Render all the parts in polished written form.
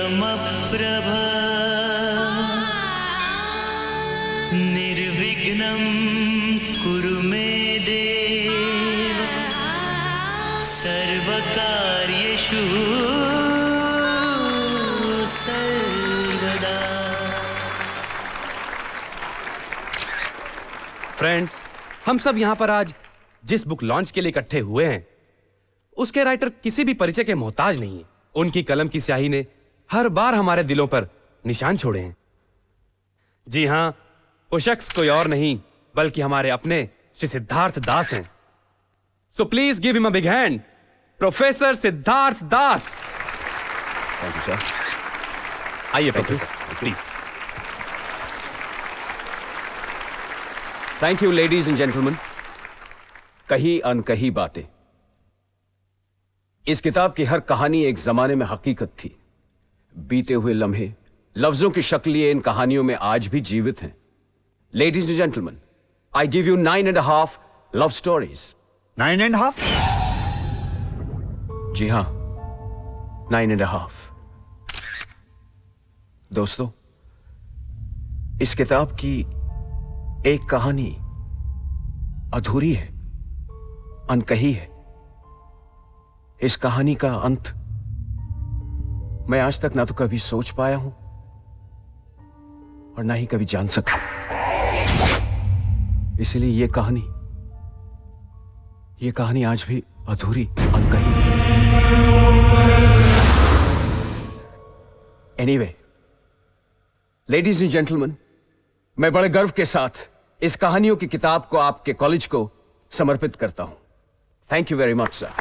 समप्रभ निर्विघ्नं कुरु मे देव सर्वकार्येषु सर्वदा। फ्रेंड्स, हम सब यहाँ पर आज जिस बुक लॉन्च के लिए इकट्ठे हुए हैं उसके राइटर किसी भी परिचय के मोहताज नहीं है। उनकी कलम की स्याही ने हर बार हमारे दिलों पर निशान छोड़े हैं। जी हां, वो शख्स कोई और नहीं बल्कि हमारे अपने श्री सिद्धार्थ दास हैं। So please give him a big hand, professor Siddharth Das. Thank you sir. आइए professor, please. Thank you ladies and gentleman. कही अनकही बातें। इस किताब की हर कहानी एक जमाने में हकीकत थी। बीते हुए लम्हे लफ्जों की शक्ल लिए इन कहानियों में आज भी जीवित हैं। Ladies and gentleman, I give you 9.5 love stories. 9.5? जी हां, 9.5। दोस्तों, इस किताब की एक कहानी अधूरी है, अनकही है। इस कहानी का अंत मैं आज तक ना तो कभी सोच पाया हूं और ना ही कभी जान सका। इसलिए ये कहानी आज भी अधूरी, अनकही। एनीवे, लेडीज एंड जेंटलमैन, मैं बड़े गर्व के साथ इस कहानियों की किताब को आपके कॉलेज को समर्पित करता हूं। Thank you very much sir.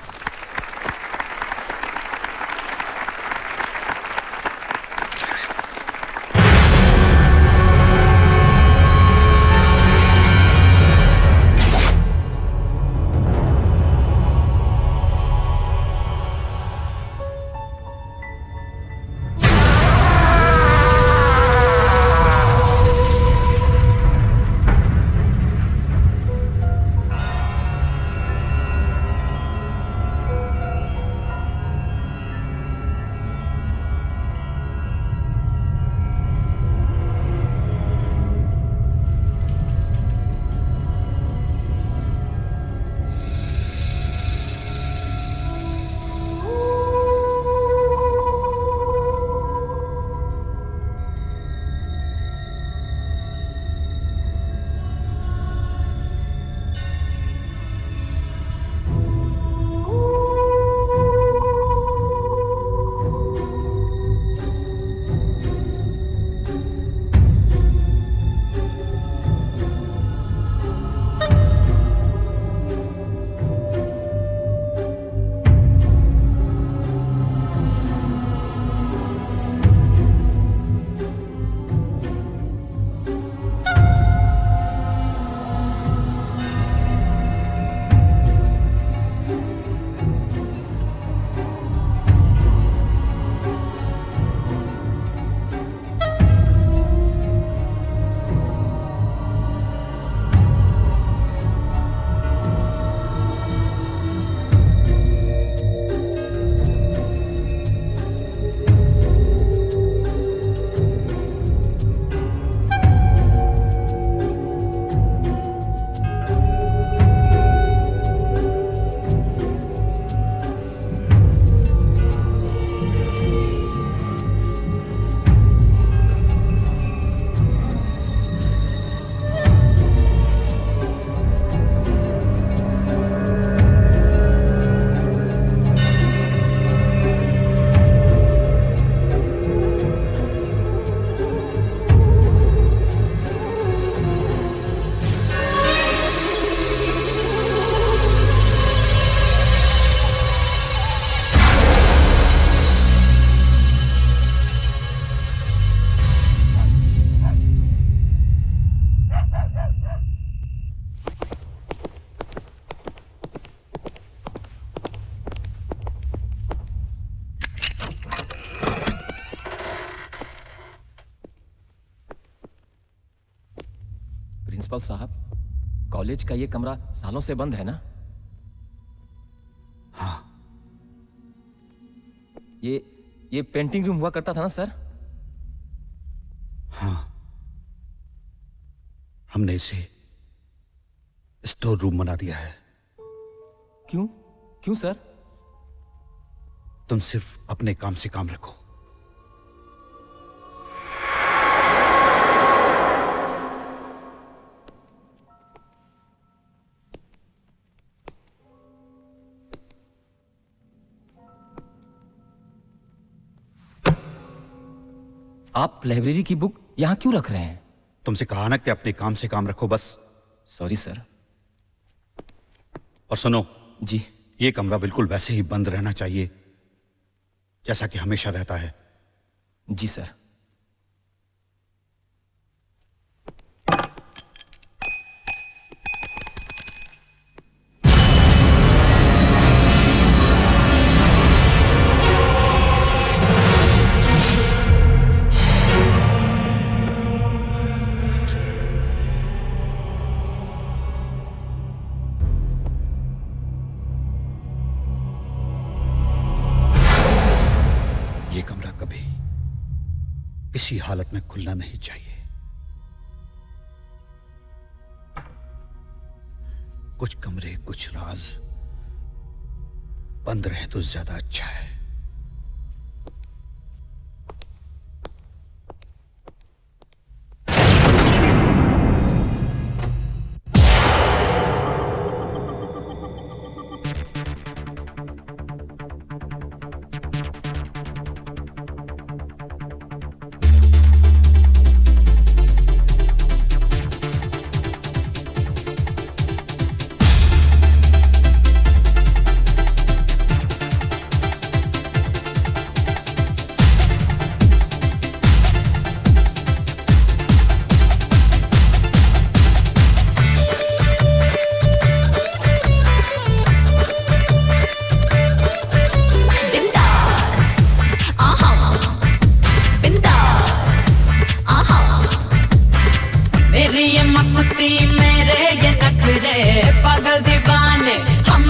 Principal साहब, कॉलेज का ये कमरा सालों से बंद है ना? हाँ। ये ये पेंटिंग रूम हुआ करता था ना सर? हाँ, हमने इसे स्टोर रूम बना दिया है। क्यों? क्यों सर? तुम सिर्फ अपने काम से काम रखो। आप लाइब्रेरी की बुक यहां क्यों रख रहे हैं? तुमसे कहा ना कि अपने काम से काम रखो बस। Sorry sir. और सुनो जी। ये कमरा बिल्कुल वैसे ही बंद रहना चाहिए जैसा कि हमेशा रहता है। जी सर। ये कमरा कभी किसी हालत में खुलना नहीं चाहिए। कुछ कमरे, कुछ राज बंद रहे तो ज्यादा अच्छा है।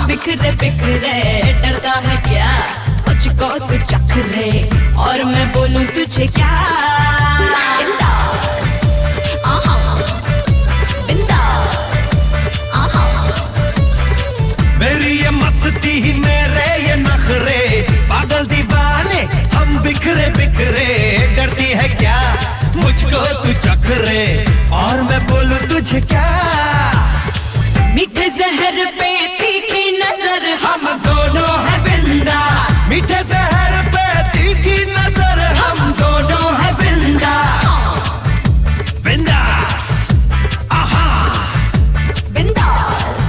बिखरे बिखरे डरता है क्या मुझको तू चख ले और मैं बोलूं तुझे क्या। बिंदास आहा बिंदास आहा। मेरी ये मस्ती ही मेरे ये नखरे पागल दीवाने हम बिखरे बिखरे डरती है क्या मुझको तू चख ले और मैं बोलूं तुझे क्या। मीठे जहर पे तीखी नजर हम दोनों हैं बिंदास मीठे जहर पे तीखी नजर हम दोनों हैं बिंदास बिंदास आहा बिंदास।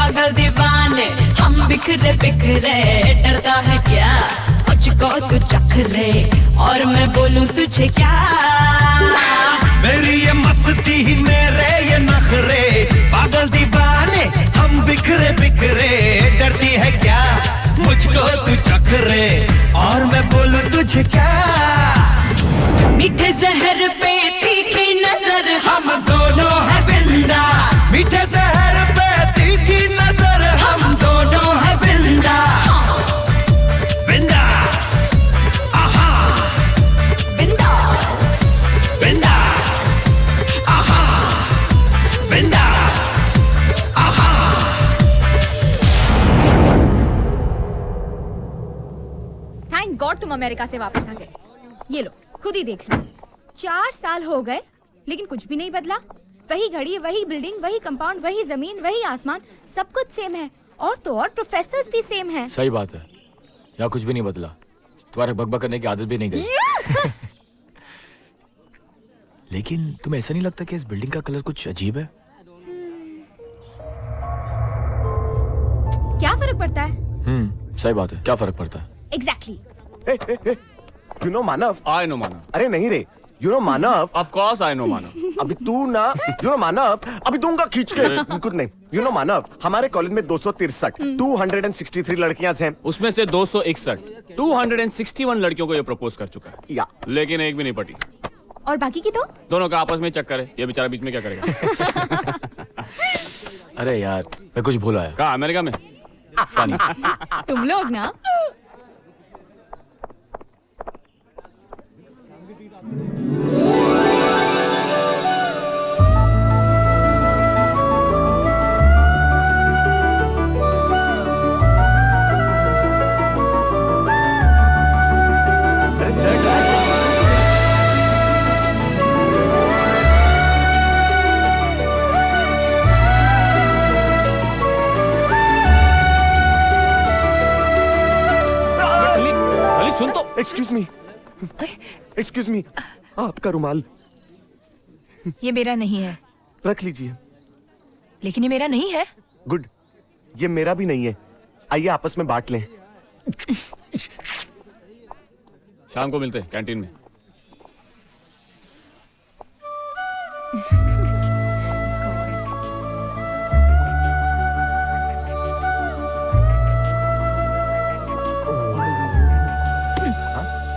पागल दीवाने हम बिखरे बिखरे डरता है क्या मुझको तू चख ले और मैं बोलूं तुझे क्या मेरी ये मस्ती ही मेरे ये नखरे पागल दीवाने हम बिखरे बिखरे डरती है क्या मुझको तू चख रे और मैं बोलूं तुझे क्या मीठे जहर पे तीखी नजर हम दोनों हैं बिंदास मीठे जहर पे तीखी नजर हम दोनों हैं बिंदास बिंदास आहा बिंदास बिंदास आहा बिंदास आहा थैंक गॉड तुम अमेरिका से वापस आ गए। ये लो खुद ही देख लो 4 साल हो गए लेकिन कुछ भी नहीं बदला। वही घड़ी वही बिल्डिंग वही कंपाउंड वही जमीन वही आसमान सब कुछ सेम है और तो और प्रोफेसर्स भी सेम है। सही बात है, यहाँ कुछ भी नहीं बदला। तुम्हारे बकबक करने की आदत भी नहीं गई। लेकिन तुम्हें ऐसा नहीं लगता कि इस बिल्डिंग का कलर कुछ अजीब है? क्या फर्क पड़ता है? सही बात है, क्या फर्क पड़ता है? Exactly you know Manav. I know Manav. अरे नहीं रे, you know Manav. Of course I know Manav. अभी तू ना, यू नो मानव, अभी दूंगा खींच के। कुछ नहीं, यू नो मानव, हमारे कॉलेज में 263 लड़कियां हैं। उसमें से 261 261 लड़कियों को ये प्रपोज कर चुका है या लेकिन एक भी नहीं पटी। और बाकी की तो दोनों का आपस में चक्कर है, ये बेचारा बीच में क्या करेगा? अरे यार, मैं कुछ भूल आया। कहाँ, अमेरिका में? फनी। तुम लोग ना सुन तो। एक्सक्यूज मी, आपका रुमाल ये मेरा नहीं है। रख लीजिए। लेकिन ये मेरा नहीं है। गुड, ये मेरा भी नहीं है। आइए आपस में बांट लें। शाम को मिलते हैं कैंटीन में।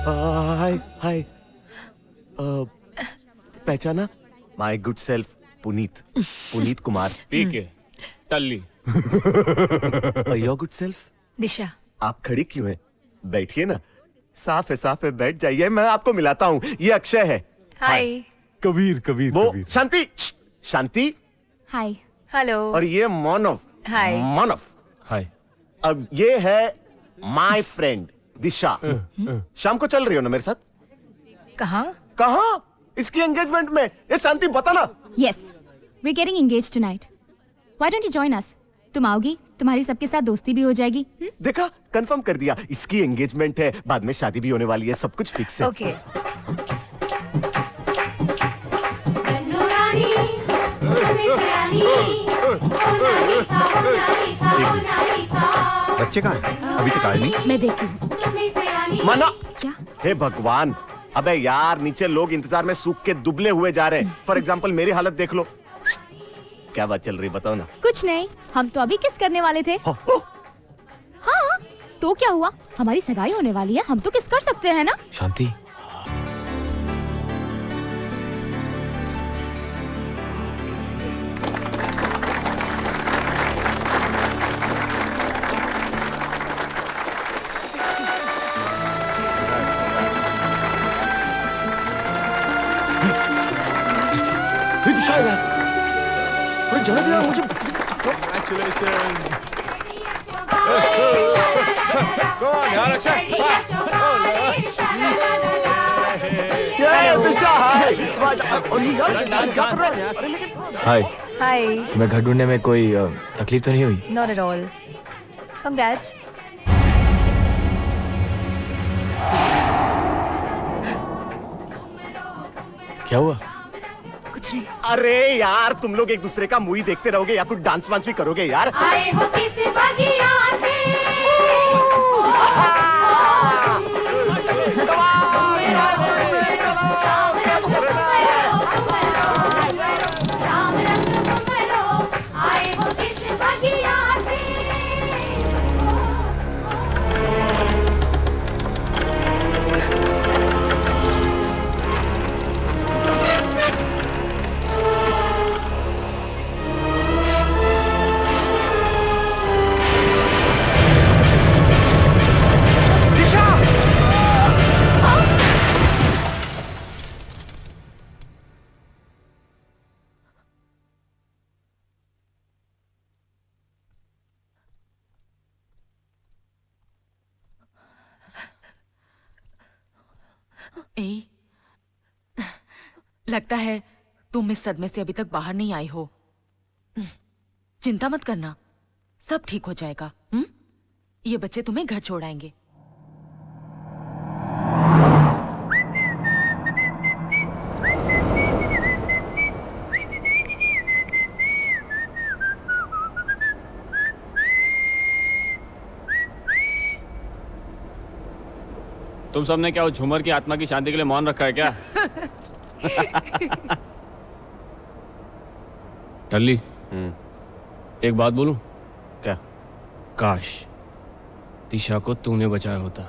हाय हाय, पहचाना? My good self Puneet Kumar. P के टल्ली। योर गुड सेल्फ दिशा। आप खड़ी क्यों हैं? बैठिए ना। साफ है, बैठ जाइए, मैं आपको मिलाता हूँ। ये अक्षय है। हाय। कबीर वो शांति। हाय। हेलो। और ये मानव। हाय। मानव। हाय। अब ये है माय फ्रेंड दिशा। शाम को चल रही हो ना मेरे साथ? कहाँ? इसकी एंगेजमेंट में। ये शांति बता ना। Yes, we are getting engaged tonight. Why don't you join us? तुम आओगी, तुम्हारी सबके साथ दोस्ती भी हो जाएगी। देखा, कंफर्म कर दिया। इसकी एंगेजमेंट है, बाद में शादी भी होने वाली है, सब कुछ फिक्स है। ओके। बच्चे कहाँ हैं? अभी तक आए नहीं। मैं देखती हूँ। माना। क्या? हे भगवान, अबे यार, नीचे लोग इंतजार में सूख के दुबले हुए जा रहे हैं। फॉर एग्जाम्पल मेरी हालत देख लो। क्या बात चल रही, बताओ ना। कुछ नहीं, हम तो अभी किस करने वाले थे। हाँ, तो क्या हुआ? हमारी सगाई होने वाली है, हम तो किस कर सकते हैं ना। शांति, मुझे हाय। हाय। तुम्हें घर ढूंढने में कोई तकलीफ तो नहीं हुई? Not at all. कंग्रेट्स। क्या हुआ? कुछ कुछ नहीं। अरे यार तुम लोग एक दूसरे का मूवी देखते रहोगे या कुछ डांस वांस भी करोगे यार। आए हो किस बगिया से आए हो किस बगिया से ए, लगता है तुम इस सदमे से अभी तक बाहर नहीं आई हो। चिंता मत करना, सब ठीक हो जाएगा। ये बच्चे तुम्हें घर छोड़ आएंगे। तुम सबने क्या उस झूमर की आत्मा की शांति के लिए मौन रखा है क्या? टल्ली, एक बात बोलूं? क्या? काश दिशा को तूने बचाया होता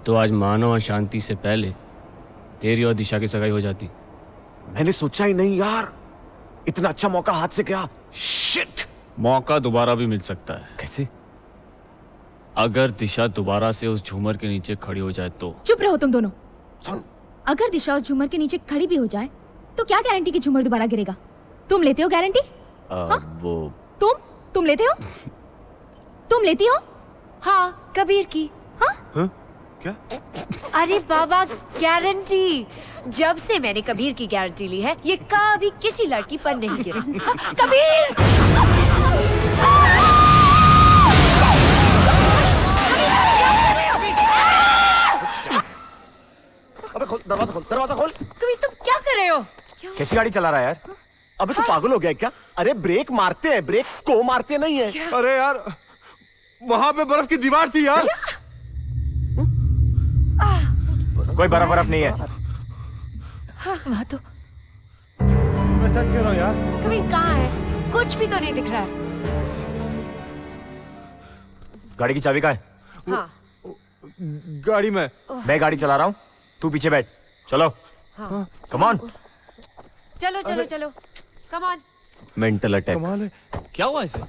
तो आज मानव और शांति से पहले तेरी और दिशा की सगाई हो जाती। मैंने सोचा ही नहीं यार, इतना अच्छा मौका हाथ से गया। शिट! मौका दोबारा भी मिल सकता है। कैसे? अगर दिशा दोबारा से उस झूमर के नीचे खड़ी हो जाए तो। चुप रहो तुम दोनों। सुन, अगर दिशा उस झूमर के नीचे खड़ी भी हो जाए तो क्या गारंटी कि झूमर दोबारा गिरेगा? तुम लेते हो गारंटी? वो तुम लेते हो? तुम लेती हो? हाँ, कबीर की। हाँ? क्या? अरे बाबा, गारंटी। जब से मैंने कबीर की गारंटी ली है, ये कभी किसी लड़की पर नहीं गिरा। कबीर! अबे खोल दरवाजा, खोल दरवाजा, खोल। कबीर तुम क्या कर रहे हो? कैसी गाड़ी चला रहा है यार? अबे तू पागल हो गया क्या? अरे ब्रेक मारते हैं, ब्रेक को मारते नहीं है। अरे यार, वहां पे बर्फ की दीवार थी यार। कोई बर्फ नहीं है। वहाँ तो मैं सच कह रहा हूँ यार। कबीर कहाँ है? कुछ भी तो नहीं दिख रहा है। गाड़ी की चाबी कहाँ है? हाँ। गाड़ी में। मैं गाड़ी चला रहा हूँ, तू पीछे बैठ। चलो। हाँ। Come on. चलो चलो चलो, कम ऑन। Mental attack. कमाल है। क्या हुआ इसे?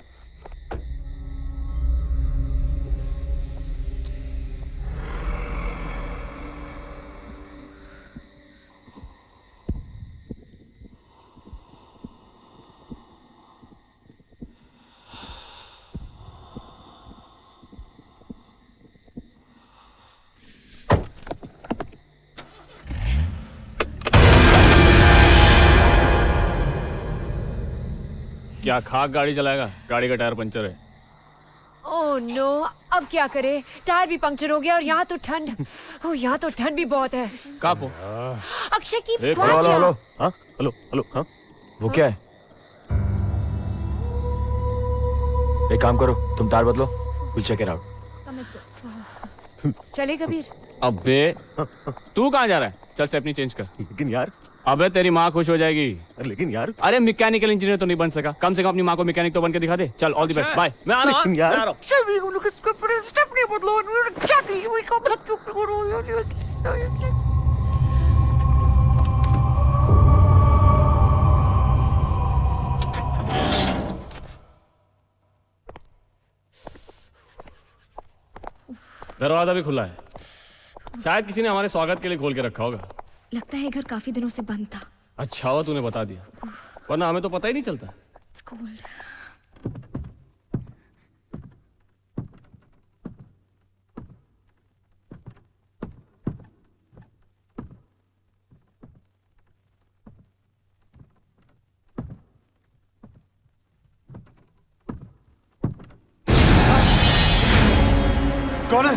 क्या खाक गाड़ी चलाएगा? गाड़ी का टायर पंचर है। ओह नो, अब क्या करे? टायर भी पंक्चर हो गया और यहाँ तो ठंड। ओह, यहाँ तो ठंड भी बहुत है। कापो। अक्षय की हेलो, बात क्या? हाँ? हेलो हेलो, हाँ? वो क्या है? एक काम करो, तुम तार बदलो, विल चेक इट आउट। चले कबीर। अबे तू कहाँ जा रहा है? चल से अपनी चेंज कर। लेकिन यार, अबे तेरी माँ खुश हो जाएगी। लेकिन यार, अरे मैकेनिकल इंजीनियर तो नहीं बन सका, कम से कम अपनी माँ को मैकेनिक तो बन के दिखा दे। चल, ऑल द बेस्ट, बाय। मैं आ रहा हूँ। लेकिन यार, दरवाजा भी खुला है, शायद किसी ने हमारे स्वागत के लिए खोल के रखा होगा। लगता है घर काफी दिनों से बंद था। अच्छा हुआ तूने बता दिया, वरना हमें तो पता ही नहीं चलता। कौन है?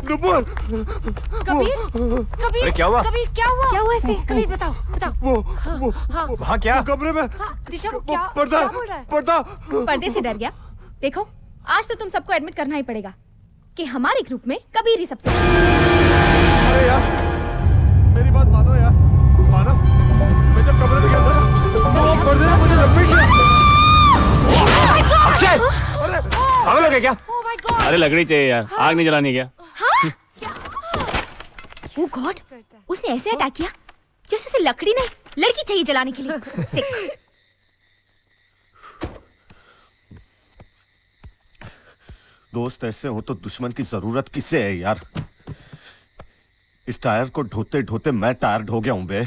नुपुर कबीर कबीर अरे क्या हुआ? कबीर क्या हुआ ऐसे? कबीर बताओ बताओ। वो हाँ वहाँ क्या? कमरे में दिशा वो क्या पर्दा बोल रहा है? पर्दा पर्दे से डर गया। देखो आज तो तुम सबको एडमिट करना ही पड़ेगा कि हमारे ग्रुप में कबीर ही सबसे अरे यार मेरी बात मानो यार। मानो मैं जब कमरे में गया था ना वो पर्दे ने मुझे लपेट लिया। अक्षय अरे पागल हो गया क्या? Oh my God! अरे लकड़ी चाहिए यार, आग नहीं जलानी क्या? ओ गॉड, उसने ऐसे अटैक किया जैसे उसे लकड़ी नहीं लड़की चाहिए जलाने के लिए। सिक। दोस्त ऐसे हो तो दुश्मन की जरूरत किसे है यार? इस टायर को ढोते ढोते मैं टायर्ड हो गया हूं बे।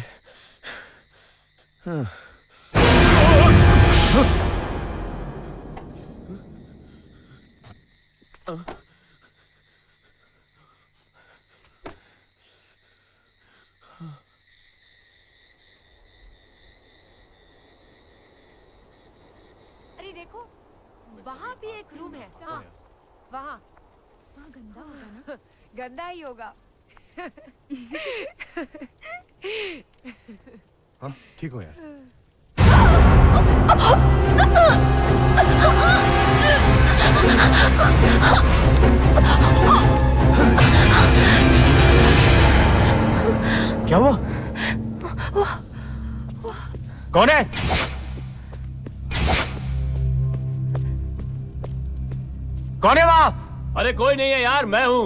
अरे देखो वहाँ भी एक रूम है। हाँ वहाँ गंदा होगा ना? गंदा ही होगा। हाँ ठीक हो यार। क्या हुआ? कौन है? कौन है वहां? अरे कोई नहीं है यार, मैं हूं।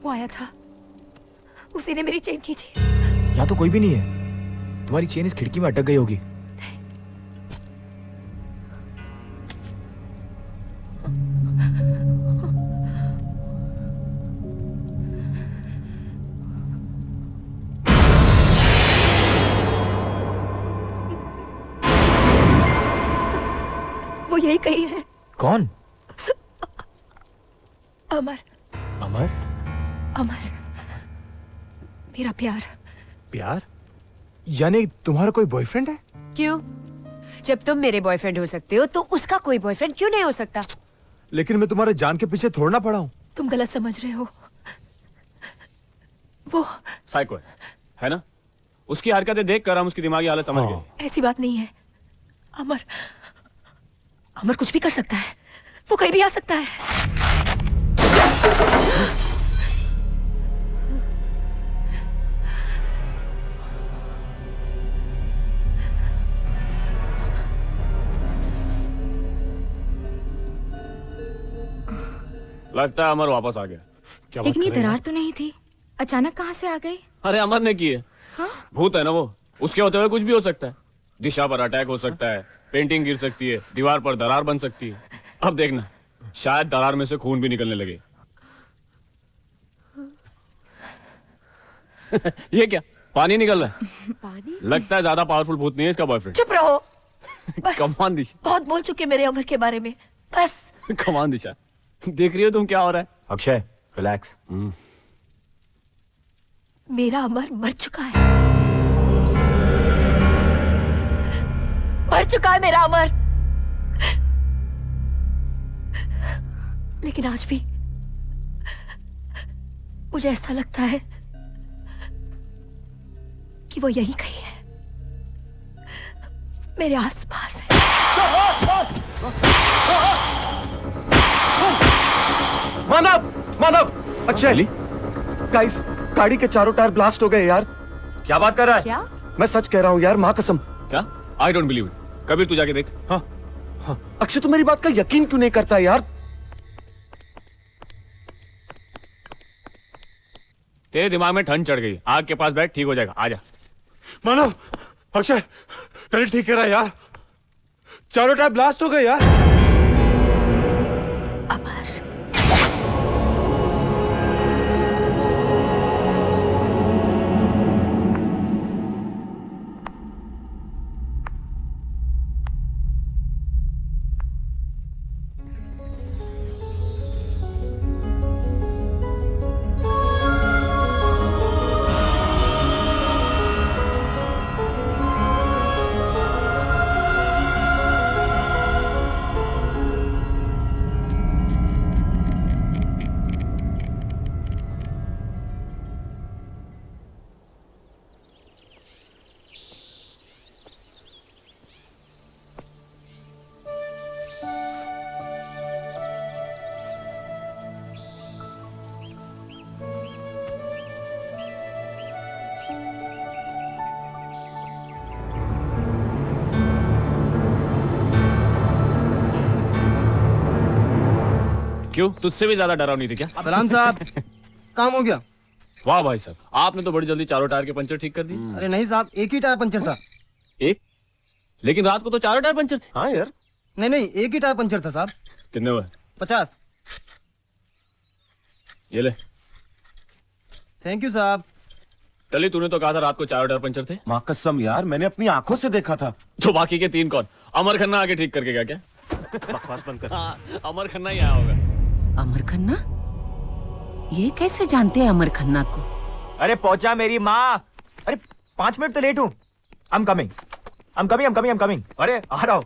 वो आया था, उसी ने मेरी चेन खींची। यहाँ तो कोई भी नहीं है। तुम्हारी चेन इस खिड़की में अटक गई होगी। वो यही कही है। कौन? अमर। अमर? अमर, मेरा प्यार। प्यार? यानी तुम्हारा कोई बॉयफ्रेंड है? क्यों? जब तुम मेरे बॉयफ्रेंड हो सकते हो तो उसका कोई बॉयफ्रेंड क्यों नहीं हो सकता? लेकिन मैं तुम्हारे जान के पीछे थोड़ा ना पड़ा हूँ। तुम गलत समझ रहे हो। वो साइको है ना? उसकी हरकतें देखकर हम उसकी दिमागी हालत समझ गए। ऐसी बात नहीं है। अमर, अमर कुछ भी कर सकता है। वो कहीं भी आ सकता है। लगता है अमर वापस आ गया। क्या लेकिन ये दरार तो नहीं थी, अचानक कहाँ से आ गई? अरे अमर ने की है। हाँ? भूत है ना वो, उसके होते हुए कुछ भी हो सकता है। दिशा पर अटैक हो सकता है, पेंटिंग गिर सकती है, दीवार पर दरार बन सकती है। अब देखना, शायद दरार में से खून भी निकलने लगे। ये क्या, पानी निकल रहा है? पानी? लगता है ज्यादा पावरफुल भूत नहीं है इसका बॉयफ्रेंड। चुप रहो। कम ऑन दिशा। बहुत बोल चुके मेरे अमर के बारे में। बस। कम ऑन दिशा। देख रही हो तुम क्या हो रहा है? अक्षय रिलैक्स। मेरा अमर मर चुका है। मर चुका है मेरा अमर। लेकिन आज भी मुझे ऐसा लगता है कि वो यही कहीं है, मेरे आसपास है। मानव, मानव, अक्षय, गाइस, गाड़ी के चारों टायर ब्लास्ट हो गए यार। क्या बात कर रहा है? क्या? मैं सच कह रहा हूँ यार, माँ कसम। क्या? I don't believe it. Kabir तू जाके देख। हाँ, हाँ। अक्षय तू मेरी बात का यकीन क्यों नहीं करता यार? तेरे दिमाग में ठंड चढ़ गई। आग के पास बैठ, ठीक हो जाएगा। आजा। मानव, अक्षय टनल ठीक करा यार। चारों टायर ब्लास्ट हो गए यार। अमर, क्यों, तुझसे भी ज्यादा डरावनी थी क्या? सलाम साहब, काम हो गया। वाह भाई साहब, आपने तो बड़ी जल्दी चारों टायर के पंचर ठीक कर दिए। अरे नहीं साहब, एक ही टायर पंचर था। एक? लेकिन रात को तो चारों टायर पंचर थे। हाँ यार। नहीं, एक ही टायर पंचर था साहब। कितने हुए? 50। ये ले। थैंक यू साहब। टली, तूने तो कहा था रात को चारों टायर पंचर थे। माँ कसम यार, मैंने अपनी आंखों से देखा था। तो बाकी के 3 कौन? अमर खन्ना आके ठीक करके गया क्या? बकवास बंद कर। हाँ, अमर खन्ना ही आया होगा। अमर खन्ना? ये कैसे जानते हैं अमर खन्ना को? अरे पहुंचा मेरी माँ। अरे 5 मिनट तो लेट हूँ। I'm coming. अरे आ रहा हूँ।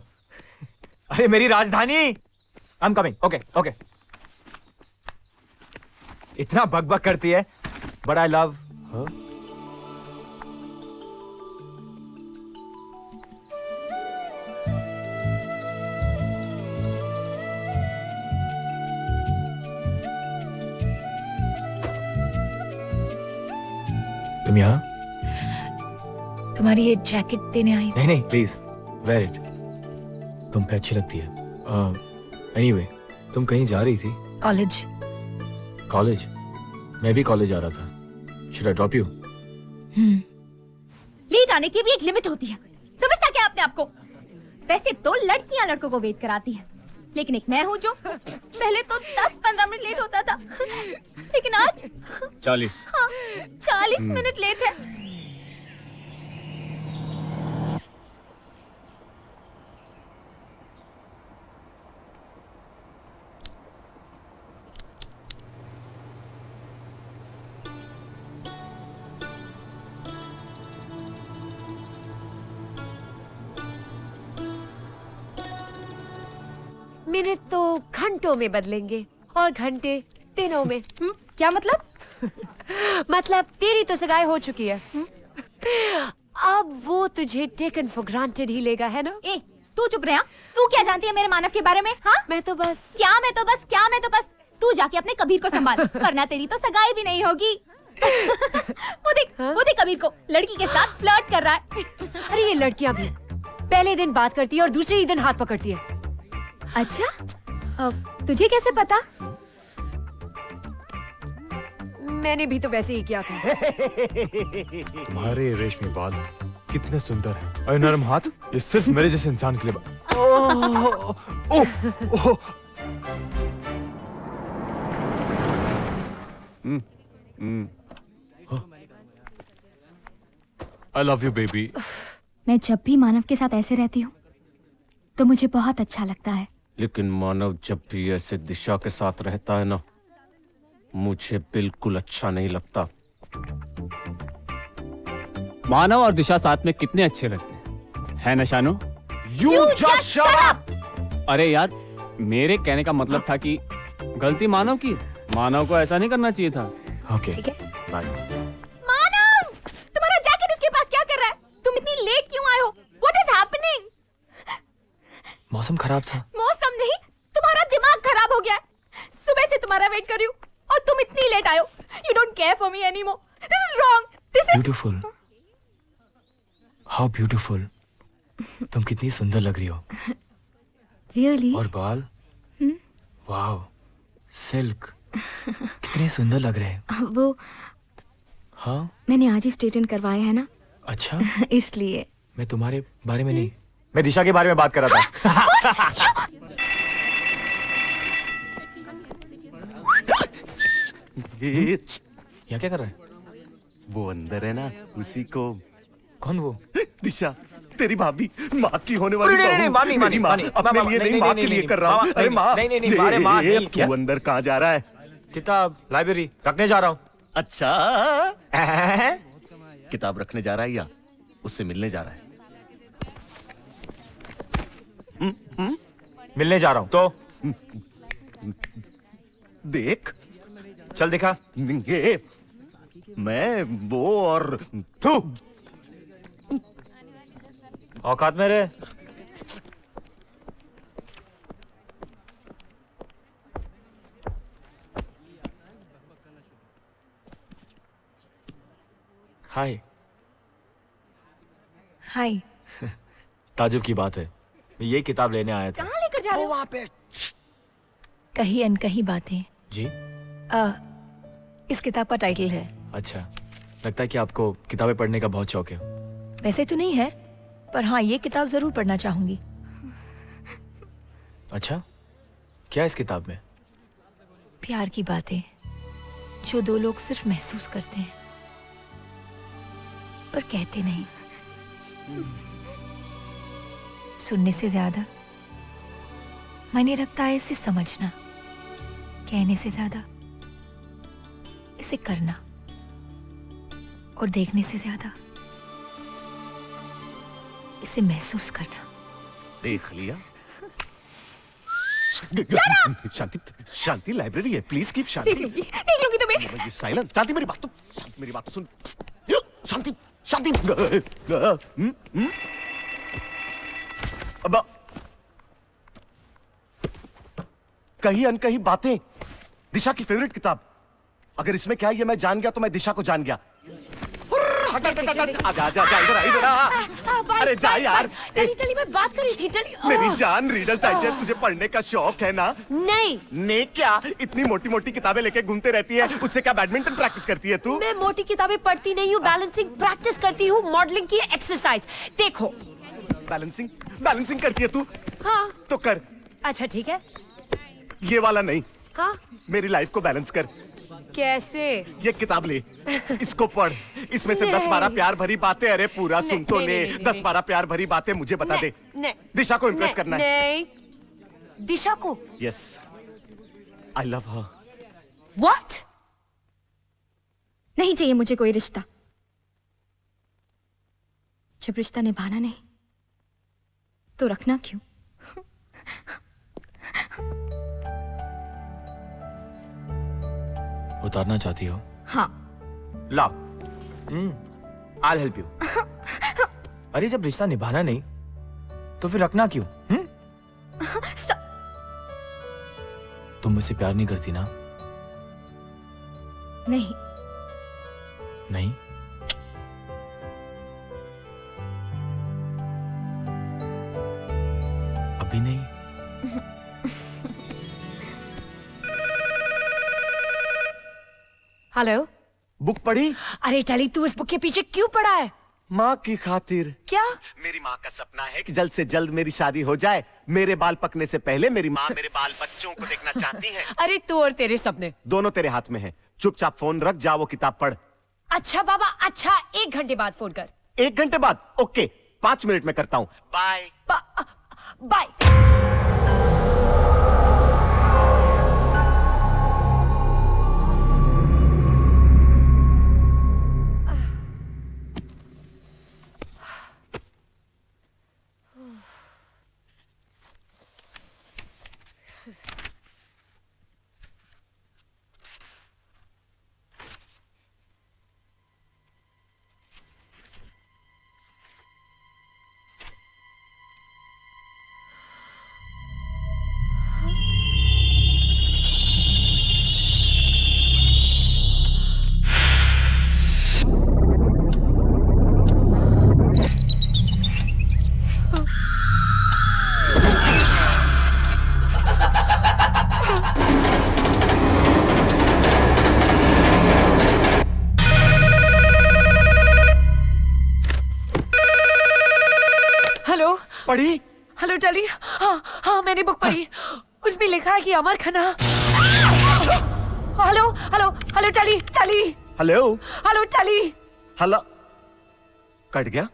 अरे मेरी राजधानी। I'm coming. Okay. इतना बकबक करती है, but I love her. तुम यहाँ? तुम्हारी ये जैकेट देने आई। नहीं प्लीज वेयर इट, तुम पे अच्छी लगती है। एनीवे, तुम कहीं जा रही थी? कॉलेज। मैं भी कॉलेज जा रहा था। Should I drop you? Late आने की भी एक लिमिट होती है, समझता क्या आपने आपको? वैसे तो लड़कियां लड़कों को वेट कराती हैं, लेकिन एक मैं हूँ जो पहले तो 10-15 मिनट लेट होता था, लेकिन आज 40। हाँ, 40 मिनट लेट है। मिनट तो घंटों में बदलेंगे और घंटे दिनों में। क्या मतलब? मतलब तेरी तो सगाई हो चुकी है, अब वो तुझे टेकन फॉर ग्रांटेड ही लेगा, है ना? ए, तू चुप रहा। तू क्या जानती है मेरे मानव के बारे में? हाँ, मैं तो बस तू जाके अपने कबीर को संभाल, वरना तेरी तो सगाई भी नहीं होगी। वो देख कबीर को लड़की के साथ फ्लर्ट कर रहा है। अरे ये लड़कियां भी पहले दिन बात करती है और दूसरे ही दिन हाथ पकड़ती है। अच्छा, तुझे कैसे पता? मैंने भी तो वैसे ही किया था। तुम्हारे रेशमी बाल कितने सुंदर हैं और नरम हाथ, ये सिर्फ मेरे जैसे इंसान के लिए I love you baby. मैं जब भी मानव के साथ ऐसे रहती हूँ तो मुझे बहुत अच्छा लगता है, लेकिन मानव जब भी ऐसे दिशा के साथ रहता है ना, मुझे बिल्कुल अच्छा नहीं लगता। मानव और दिशा साथ में कितने अच्छे लगते हैं, है ना Shanu? You just shut up! अरे यार, मेरे कहने का मतलब था कि गलती मानव की, मानव को ऐसा नहीं करना चाहिए था। ओके, ठीक है। बाय। मानव, तुम्हारा जैकेट उसके पास क्या कर रहा है? तुम इतनी लेट क्यों आए हो? What is happening? मौसम खराब था। मौसम नहीं, तुम्हारा दिमाग खराब हो गया है। सुबह से तुम्हारा वेट कर रही हूँ और तुम इतनी लेट आए हो। You don't care for me anymore. This is wrong. This is beautiful, how beautiful. तुम कितनी सुंदर लग रही हो। Really? और बाल, वाओ, सिल्क, कितने सुंदर लग रहे हैं। वो हाँ, मैंने आज ही स्ट्रेटन करवाया है ना, अच्छा। इसलिए। मैं तुम्हारे बारे में नहीं, मैं दिशा के बारे में बात कर रहा था। यहाँ क्या कर रहा है? वो अंदर है ना, उसी को। कौन वो? दिशा, तेरी भाभी, माँ की होने वाली बहू। नहीं, मानी, मेरी माँ, अपने लिए नहीं, माँ के लिए कर रहा हूँ। अरे माँ, नहीं, मारे माँ नहीं। तू अंदर कहाँ जा रहा है? किताब लाइब्रेरी रखने जा रहा हूँ। अच्छा, किताब रखने जा रहा है या उससे मिलने जा रहा है? मिलने जा रहा हूँ तो देख, चल दिखा। ये मैं वो और तू औकात में रहे। हाय। हाय। ताजुब की बात है, मैं ये किताब लेने आया था। कहाँ लेकर जा रहे हो? वहाँ पे कहीं अनकहीं बातें। जी। इस किताब का टाइटल है। अच्छा, लगता है कि आपको किताबें पढ़ने का बहुत शौक है। वैसे तो नहीं है, पर हाँ ये किताब जरूर पढ़ना चाहूंगी। अच्छा, क्या है इस किताब में? प्यार की बातें जो दो लोग सिर्फ महसूस करते हैं पर कहते नहीं। सुनने से ज्यादा मायने रखता है इसे समझना, कहने से ज्यादा इसे करना, और देखने से ज्यादा इसे महसूस करना। देख लिया? शांति, शांति लाइब्रेरी है, प्लीज कीप शांति। देख लूंगी तुम्हें। साइलेंट। शांति मेरी बात तो सुन। शांति, शांति। अब कहीं अनकहीं बातें, दिशा की फेवरेट किताब। अगर इसमें क्या है ये मैं जान गया तो मैं दिशा को जान गया। आजा इधर आ। अरे जा यार। चली मैं बात कर रही थी। चली मेरी जान, रीडर्स डाइजेस्ट तुझे पढ़ने का शौक है ना? नहीं। ने क्या इतनी मोटी मोटी किताबें लेके घूमते रहती है, उससे क्या बैडमिंटन प्रैक्टिस करती है तू? मैं मोटी किताबें पढ़ती नहीं हूँ, बैलेंसिंग प्रैक्टिस करती हूँ, मॉडलिंग की एक्सरसाइज। देखो। बैलेंसिंग करती है तू? हाँ। तो कर। अच्छा ठीक है। ये वाला नहीं। हाँ। मेरी लाइफ को बैलेंस कर। कैसे? ये किताब ले, इसको पढ़। इसमें से 10-12 प्यार भरी बातें, अरे पूरा सुन तो ले। 10-12 प्यार भरी बातें मुझे बता दे। दिशा को इम्प्रेस करना है। नहीं। दिशा को? Yes, I love her. What? नहीं चाहिए मुझे कोई रिश्ता। जब रिश्ता निभाना नहीं तो रखना क्यों? उतारना चाहती हो? हाँ। लाओ, I'll help you। अरे जब रिश्ता निभाना नहीं तो फिर रखना क्यों? तुम मुझसे प्यार नहीं करती ना? नहीं। नहीं? अभी नहीं? हेलो। बुक पढ़ी? अरे टली, तू इस बुक के पीछे क्यों पड़ा है? माँ की खातिर। क्या? मेरी माँ का सपना है कि जल्द से जल्द मेरी शादी हो जाए। मेरे बाल पकने से पहले मेरी माँ मेरे बाल बच्चों को देखना चाहती है। अरे तू और तेरे सपने दोनों तेरे हाथ में है। चुपचाप फोन रख, जा वो किताब पढ़। अच्छा बाबा, अच्छा 1 घंटे बाद फोन कर। 1 घंटे बाद? ओके, 5 मिनट में करता हूँ। बाय। बाय। पढ़ी? हेलो टली। हाँ मैंने बुक पढ़ी। उसमें लिखा है कि अमर खन्ना। हेलो हेलो हेलो टली टली। हेलो हेलो टली। हेलो। कट गया?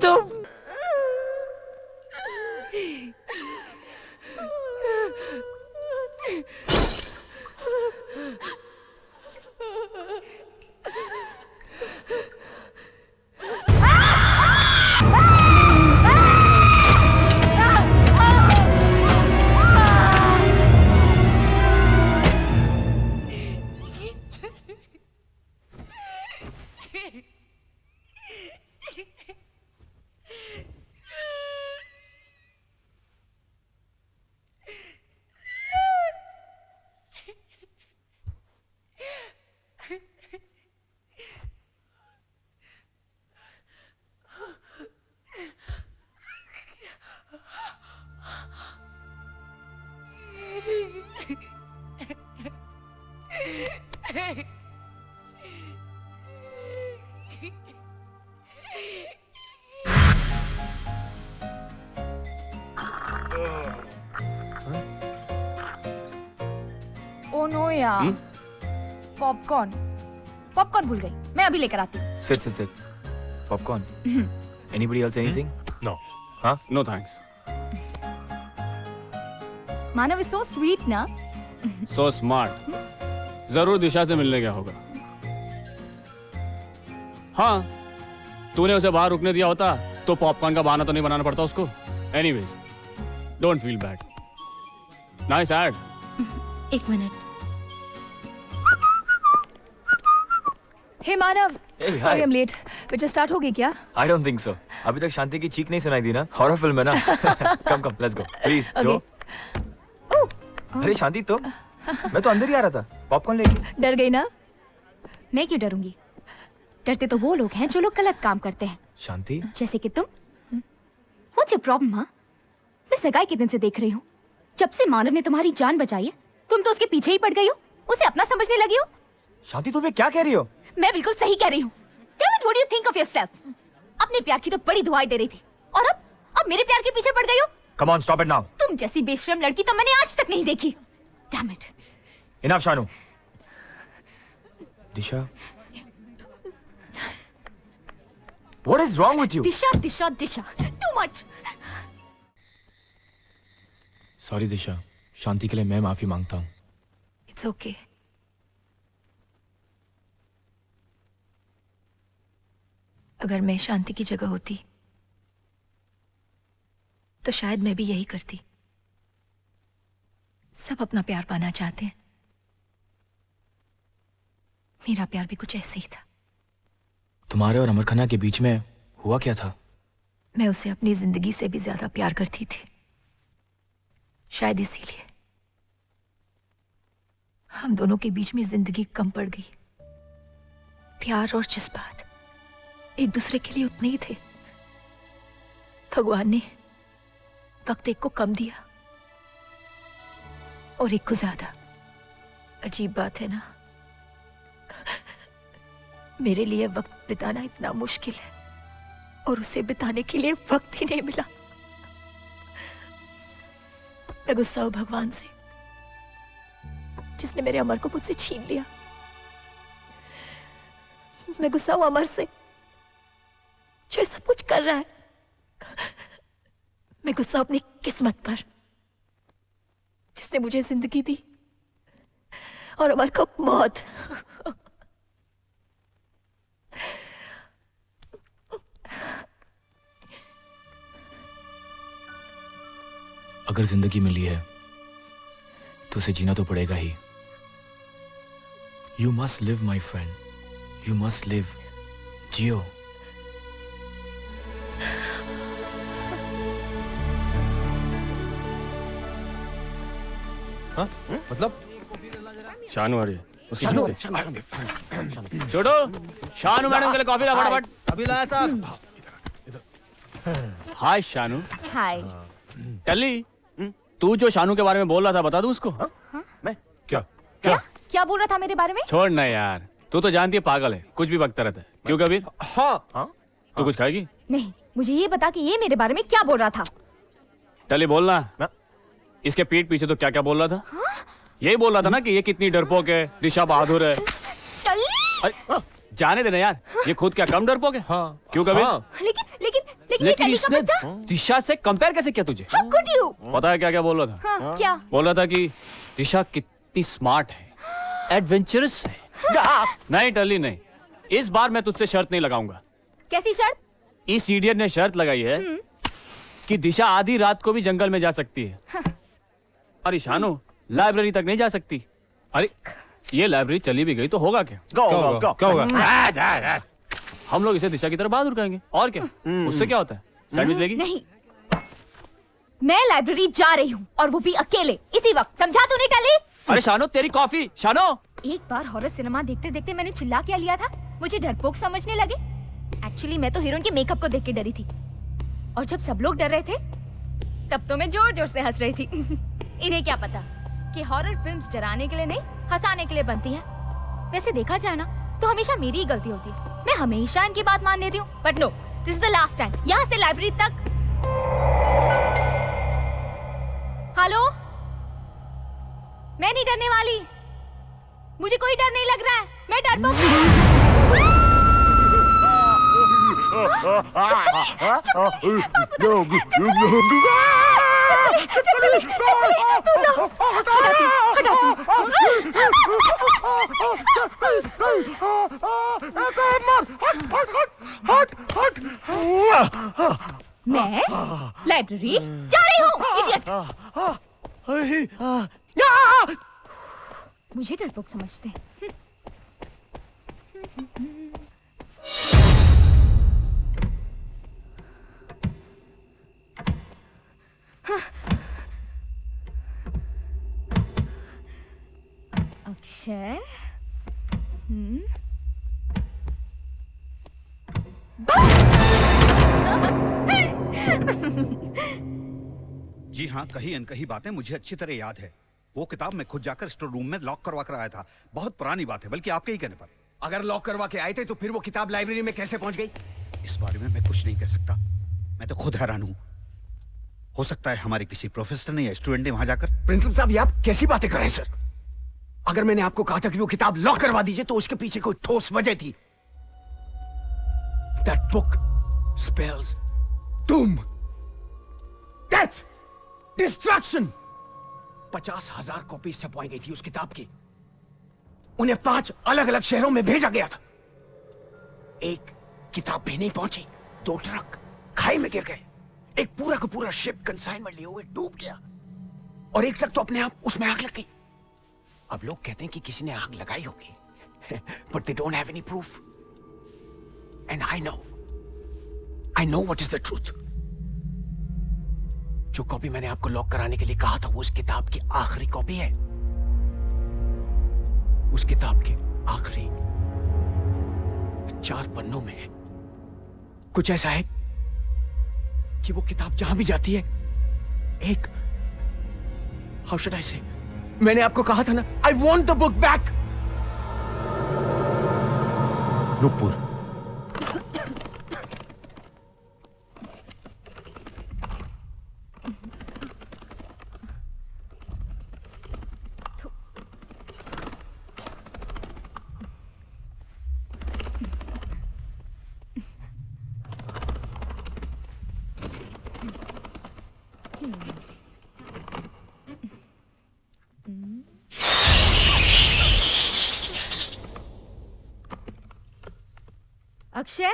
तुम? ओ नो यार, पॉपकॉर्न पॉपकॉर्न भूल गई। मैं अभी लेकर आती हूँ। Sit. Popcorn. Anybody else anything? No. Huh? No thanks. Manav is so sweet ना। So smart. जरूर दिशा से मिलने गया होगा। हाँ, तूने उसे बाहर रुकने दिया होता तो पॉपकॉर्न का बहाना तो नहीं बनाना पड़ता उसको। Anyways, don't feel bad. Nice ad. एक minute. Hey Manav, Hey, hi. Sorry I am late. Picture start होगी क्या? I don't think so. अभी तक शांति की चीख नहीं सुनाई दी ना? हॉरर फिल्म है ना? Come, let's go. Please, Okay. go. अरे शांति तुम? मैं तो अंदर ही आ रहा था पॉपकॉर्न लेके। डर गई ना? मैं क्यों डरूंगी? डरते तो वो लोग हैं जो लोग गलत काम करते हैं, शांति जैसे कि तुम। What's your problem, हाँ? मैं सगाई के दिन से देख रही हूँ। जब से मानव ने तुम्हारी जान बचाई है, तुम तो उसके पीछे ही पड़ गई हो, उसे अपना समझने लगी हो। शांति तुम ये क्या कह रही हो? मैं बिल्कुल सही कह रही हूँ। Damn it, what do you think of yourself? अपने प्यार की तो बड़ी दुआएं दे रही थी, और अब मेरे प्यार के पीछे पड़ गई हो। Come on, stop it now. तुम जैसी बेशरम लड़की तो मैंने आज तक नहीं देखी। Damn it. Enough, Shanu. Disha, what is wrong with you? Disha, too much. Sorry दिशा, शांति के लिए मैं माफी मांगता हूँ। It's okay. अगर मैं शांति की जगह होती तो शायद मैं भी यही करती। सब अपना प्यार पाना चाहते हैं, मेरा प्यार भी कुछ ऐसे ही था। तुम्हारे और अमर खन्ना के बीच में हुआ क्या था? मैं उसे अपनी जिंदगी से भी ज्यादा प्यार करती थी, शायद इसीलिए हम दोनों के बीच में जिंदगी कम पड़ गई। प्यार और जज्बात एक दूसरे के लिए उतने ही थे। भगवान ने वक्त एक को कम दिया और एक को ज्यादा। अजीब बात है ना, मेरे लिए वक्त बिताना इतना मुश्किल है और उसे बिताने के लिए वक्त ही नहीं मिला। मैं गुस्सा हूं भगवान से, जिसने मेरे अमर को मुझसे छीन लिया। मैं गुस्सा हूं अमर से, जो सब कुछ कर रहा है। मैं गुस्सा अपनी किस्मत पर, जिसने मुझे जिंदगी दी और अमर को मौत। अगर जिंदगी मिली है तो उसे जीना तो पड़ेगा ही। You must live my friend, you must live. जियो। हाँ? मतलब? शानू आ रही है। उसकी शानू, पूछते। छोड़ो, शानू मैडम के लिए कॉफी ला फटाफट। अभी लाया साहब। हाय शानू। हाय। टल्ली, तू जो शानू के बारे में बोल रहा था बता दूं उसको? मैं? क्या बोल रहा था मेरे बारे में? छोड़ ना यार, तू तो जानती है पागल है, कुछ भी बकता रहता है। क्यों कबीर? हाँ। तू कुछ खाएगी? नहीं, मुझे ये बता कि ये मेरे बारे में क्या बोल रहा था। टल्ली बोलना। इसके पीठ पीछे तो क्या क्या बोल रहा था? यही बोल रहा था ना कि ये कितनी डरपोक है, दिशा बहादुर है। अरे जाने देना यार, ये खुद क्या कम डरपोक है? हाँ। क्यों कबीर? लेकिन लेकिन ये टली का बच्चा? दिशा से कंपेयर कैसे किया तुझे? How could you? पता है क्या क्या बोल रहा था? हाँ, क्या? बोल रहा था कि दिशा कितनी स्मार्ट है, एडवेंचरस है। नहीं टली नहीं, इस बार मैं तुझसे शर्त नहीं लगाऊंगा। कैसी शर्त? इस इडियट ने शर्त लगाई है कि दिशा आधी रात को भी जंगल में जा सकती है। और ईशानो लाइब्रेरी तक नहीं जा सकती। अरे ये लाइब्रेरी चली भी गई तो होगा क्या? क्या होगा? हम लोग इसे दिशा की तरफ बहादुर कहेंगे और क्या? उससे क्या होता है? सैंडविच लेगी? नहीं, मैं लाइब्रेरी जा रही हूँ और वो भी अकेले इसी वक्त। समझा तूने टली? अरे शानो तेरी कॉफी। शानो एक बार हॉरर सिनेमा देखते देखते मैंने चिल्ला क्या लिया था, मुझे डरपोक समझने लगे। एक्चुअली मैं तो हीरोइन के मेकअप को देख के डरी थी, और जब सब लोग डर रहे थे तब तो मैं जोर जोर से हंस रही थी। इन्हें क्या पता कि हॉरर फिल्म्स डराने के लिए नहीं, हंसाने के लिए बनती है। वैसे देखा जाए ना तो हमेशा मेरी ही गलती होती है, मैं हमेशा इनकी बात मान लेती हूँ। But no, this is the last time. यहाँ से लाइब्रेरी तक। हेलो, मैं नहीं डरने वाली, मुझे कोई डर नहीं लग रहा है, मैं डरपोक। मैं लाइब्रेरी जा रही हूँ, इडियट। मुझे डरपोक समझते हैं। अक्षय, जी हाँ, कही अनकही बातें मुझे अच्छी तरह याद है। वो किताब मैं खुद जाकर स्टोर रूम में लॉक करवा कर आया था। बहुत पुरानी बात है, बल्कि आपके ही कहने पर। अगर लॉक करवा के आए थे तो फिर वो किताब लाइब्रेरी में कैसे पहुंच गई? इस बारे में मैं कुछ नहीं कह सकता, मैं तो खुद हैरान हूँ। हो सकता है हमारे किसी प्रोफेसर ने या स्टूडेंट ने वहां जाकर। प्रिंसिपल साहब, ये आप कैसी बातें कर रहे हैं सर? अगर मैंने आपको कहा था कि वो किताब लॉक करवा दीजिए तो उसके पीछे कोई ठोस वजह थी। That book spells doom, death, destruction. 50,000 copy छपवाई गई थी उस किताब की। उन्हें 5 अलग अलग शहरों में भेजा गया था। एक किताब भी नहीं पहुंची, 2 ट्रक खाई में गिर गए, एक पूरा का पूरा शिप कंसाइनमेंट लिए हुए डूब गया, और एक ट्रक तो अपने आप उसमें आग लग गई। अब लोग कहते हैं कि किसी ने आग लगाई होगी, but they don't have any proof. And I know what is the truth. जो कॉपी मैंने आपको लॉक कराने के लिए कहा था वो उस किताब की आखिरी कॉपी है। उस किताब के आखिरी 4 पन्नों में कुछ ऐसा है कि वो किताब जहां भी जाती है एक, हाउ शुड आई से, मैंने आपको कहा था ना, I want the book back. Nupur, Akshay,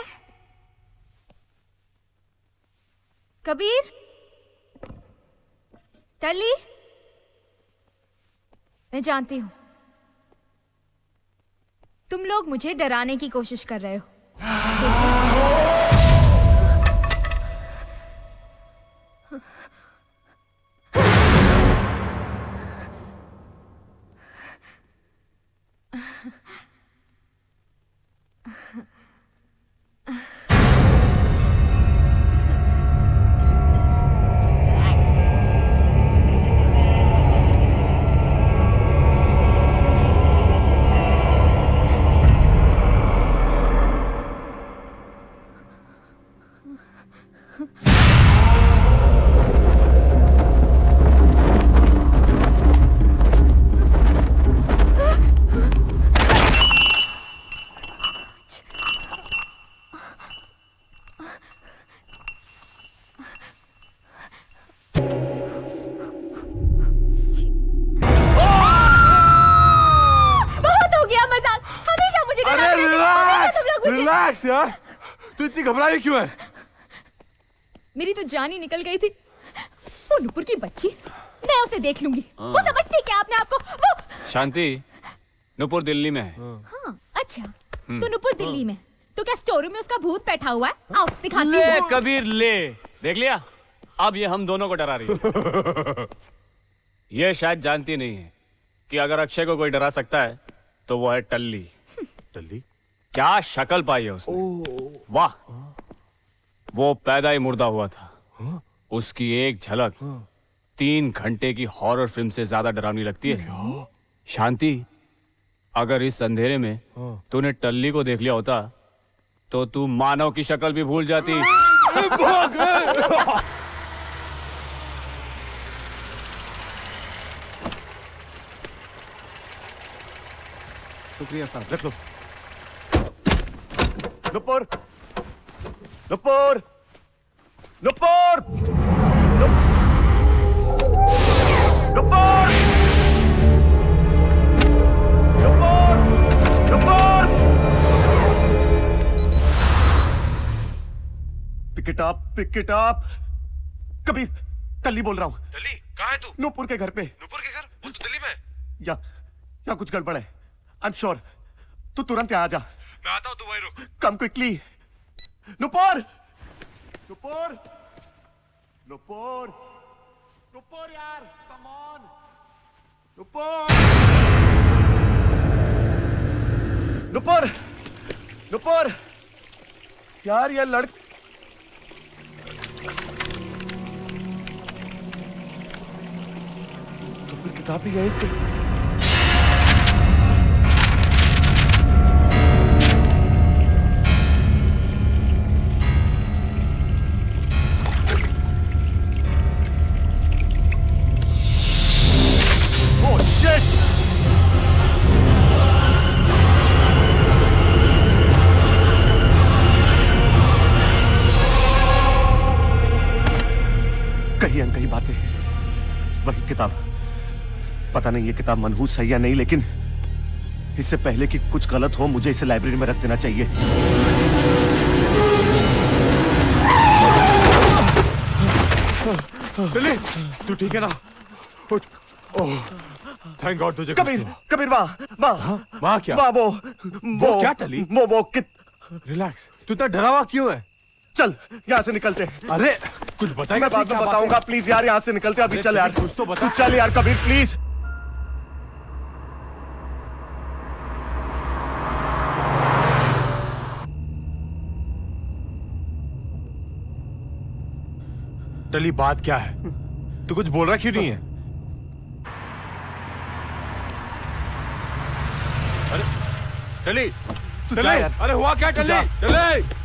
Kabir, टली, मैं जानती हूं तुम लोग मुझे डराने की कोशिश कर रहे हो। अरे रिलैक्स रिलैक्स यार, तू इतनी घबराई क्यों है? मेरी तो जान ही निकल गई थी। वो नुपुर की बच्ची, मैं उसे देख लूंगी। वो समझती है क्या आपने आपको? वो शांति, नुपुर दिल्ली में है। हाँ, अच्छा तो नुपुर दिल्ली में, तो क्या स्टोर रूम में उसका भूत बैठा हुआ है? आओ दिखाती ले हूँ। कबीर ले, देख लिया? अब ये हम दोनों को डरा रही है। ये शायद जानती नहीं है कि अगर अक्षय को कोई डरा सकता है तो वो है टल्ली। टल्ली? क्या शक्ल पाई है उसने, वाह। वो पैदा ही मुर्दा हुआ था। उसकी एक झलक 3 घंटे की हॉरर फिल्म से ज्यादा डरावनी लगती है। शांति, अगर इस अंधेरे में तूने टल्ली को देख लिया होता तो तू मानव की शक्ल भी भूल जाती। शुक्रिया साहब, रख लो। Nupur, Nupur, Nupur, Nupur, Nupur, Nupur. Pick it up, pick it up. Kabir, टल्ली बोल रहा हूँ। टल्ली, कहाँ है तू? नुपुर के घर पे। नुपुर के घर? वो तो दिल्ली में है। या कुछ गड़बड़ है। I am sure. तू तुरंत यहाँ आ जा। मैं आता हूँ, तू वहीं रुक। Come quickly. नुपुर, नुपुर, नुपुर, नुपुर यार, कम ऑन, नुपुर, नुपुर, नुपुर, यार ये तो फिर किताब ही यहीं पे। कहीं अनकहीं बातें, वही किताब। पता नहीं ये किताब मनहूस है या नहीं, लेकिन इससे पहले कि कुछ गलत हो मुझे इसे लाइब्रेरी में रख देना चाहिए। टल्ली, तू ठीक है ना? ओह, थैंक गॉड तुझे। कबीर वहाँ क्या? वो क्या टल्ली? वो रिलैक्स, तू इतना डरा हुआ क्यों है? चल यहाँ से निकलते। अरे कुछ बताएगा? मैं बाद में बताऊंगा, प्लीज यार यहाँ से निकलते। अभी चल यार, कुछ तो बता। तू चल यार कबीर प्लीज। टल्ली, बात क्या है? तू कुछ बोल रहा क्यों नहीं है? अरे टल्ली, तू जा यार। अरे हुआ क्या टल्ली? टल्ली, क्या?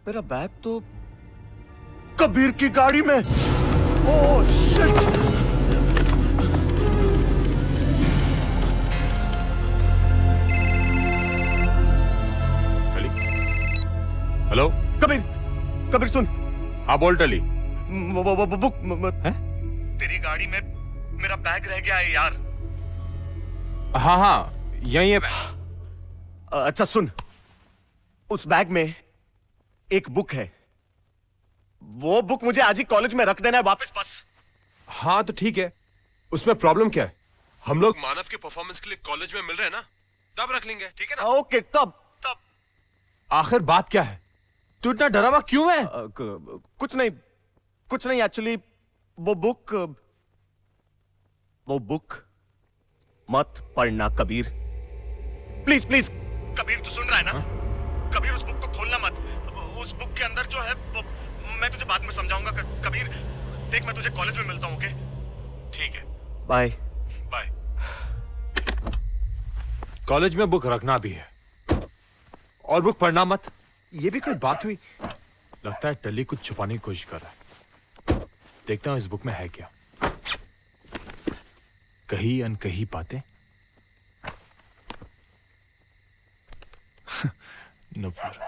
मेरा बैग तो कबीर की गाड़ी में। Oh shit. हेलो कबीर सुन। हाँ बोल टल्ली। बुक तेरी गाड़ी में मेरा बैग रह गया है यार। हाँ यही है। अच्छा सुन, उस बैग में एक बुक है। वो बुक मुझे आज ही कॉलेज में रख देना है वापस बस। हाँ तो ठीक है, उसमें प्रॉब्लम क्या है? हम लोग मानव के परफॉर्मेंस के लिए कॉलेज में मिल रहे हैं ना, तब रख लेंगे, ठीक है ना? ओके तब आखिर बात क्या है? तू इतना डरा हुआ क्यों है? कुछ नहीं एक्चुअली वो बुक मत पढ़ना कबीर, प्लीज प्लीज। कबीर तू सुन रहा है ना? कबीर उस बुक को खोलना मत। उस बुक के अंदर जो है मैं तुझे बाद में समझाऊंगा। कबीर देख, मैं तुझे कॉलेज में मिलता हूँ। ओके ठीक है, बाय बाय। कॉलेज में बुक रखना भी है और बुक पढ़ना मत, ये भी कोई बात हुई? लगता है टली कुछ छुपाने की कोशिश कर रहा है। देखता हूं इस बुक में है क्या। कहीं अनकही बातें। नुपुर।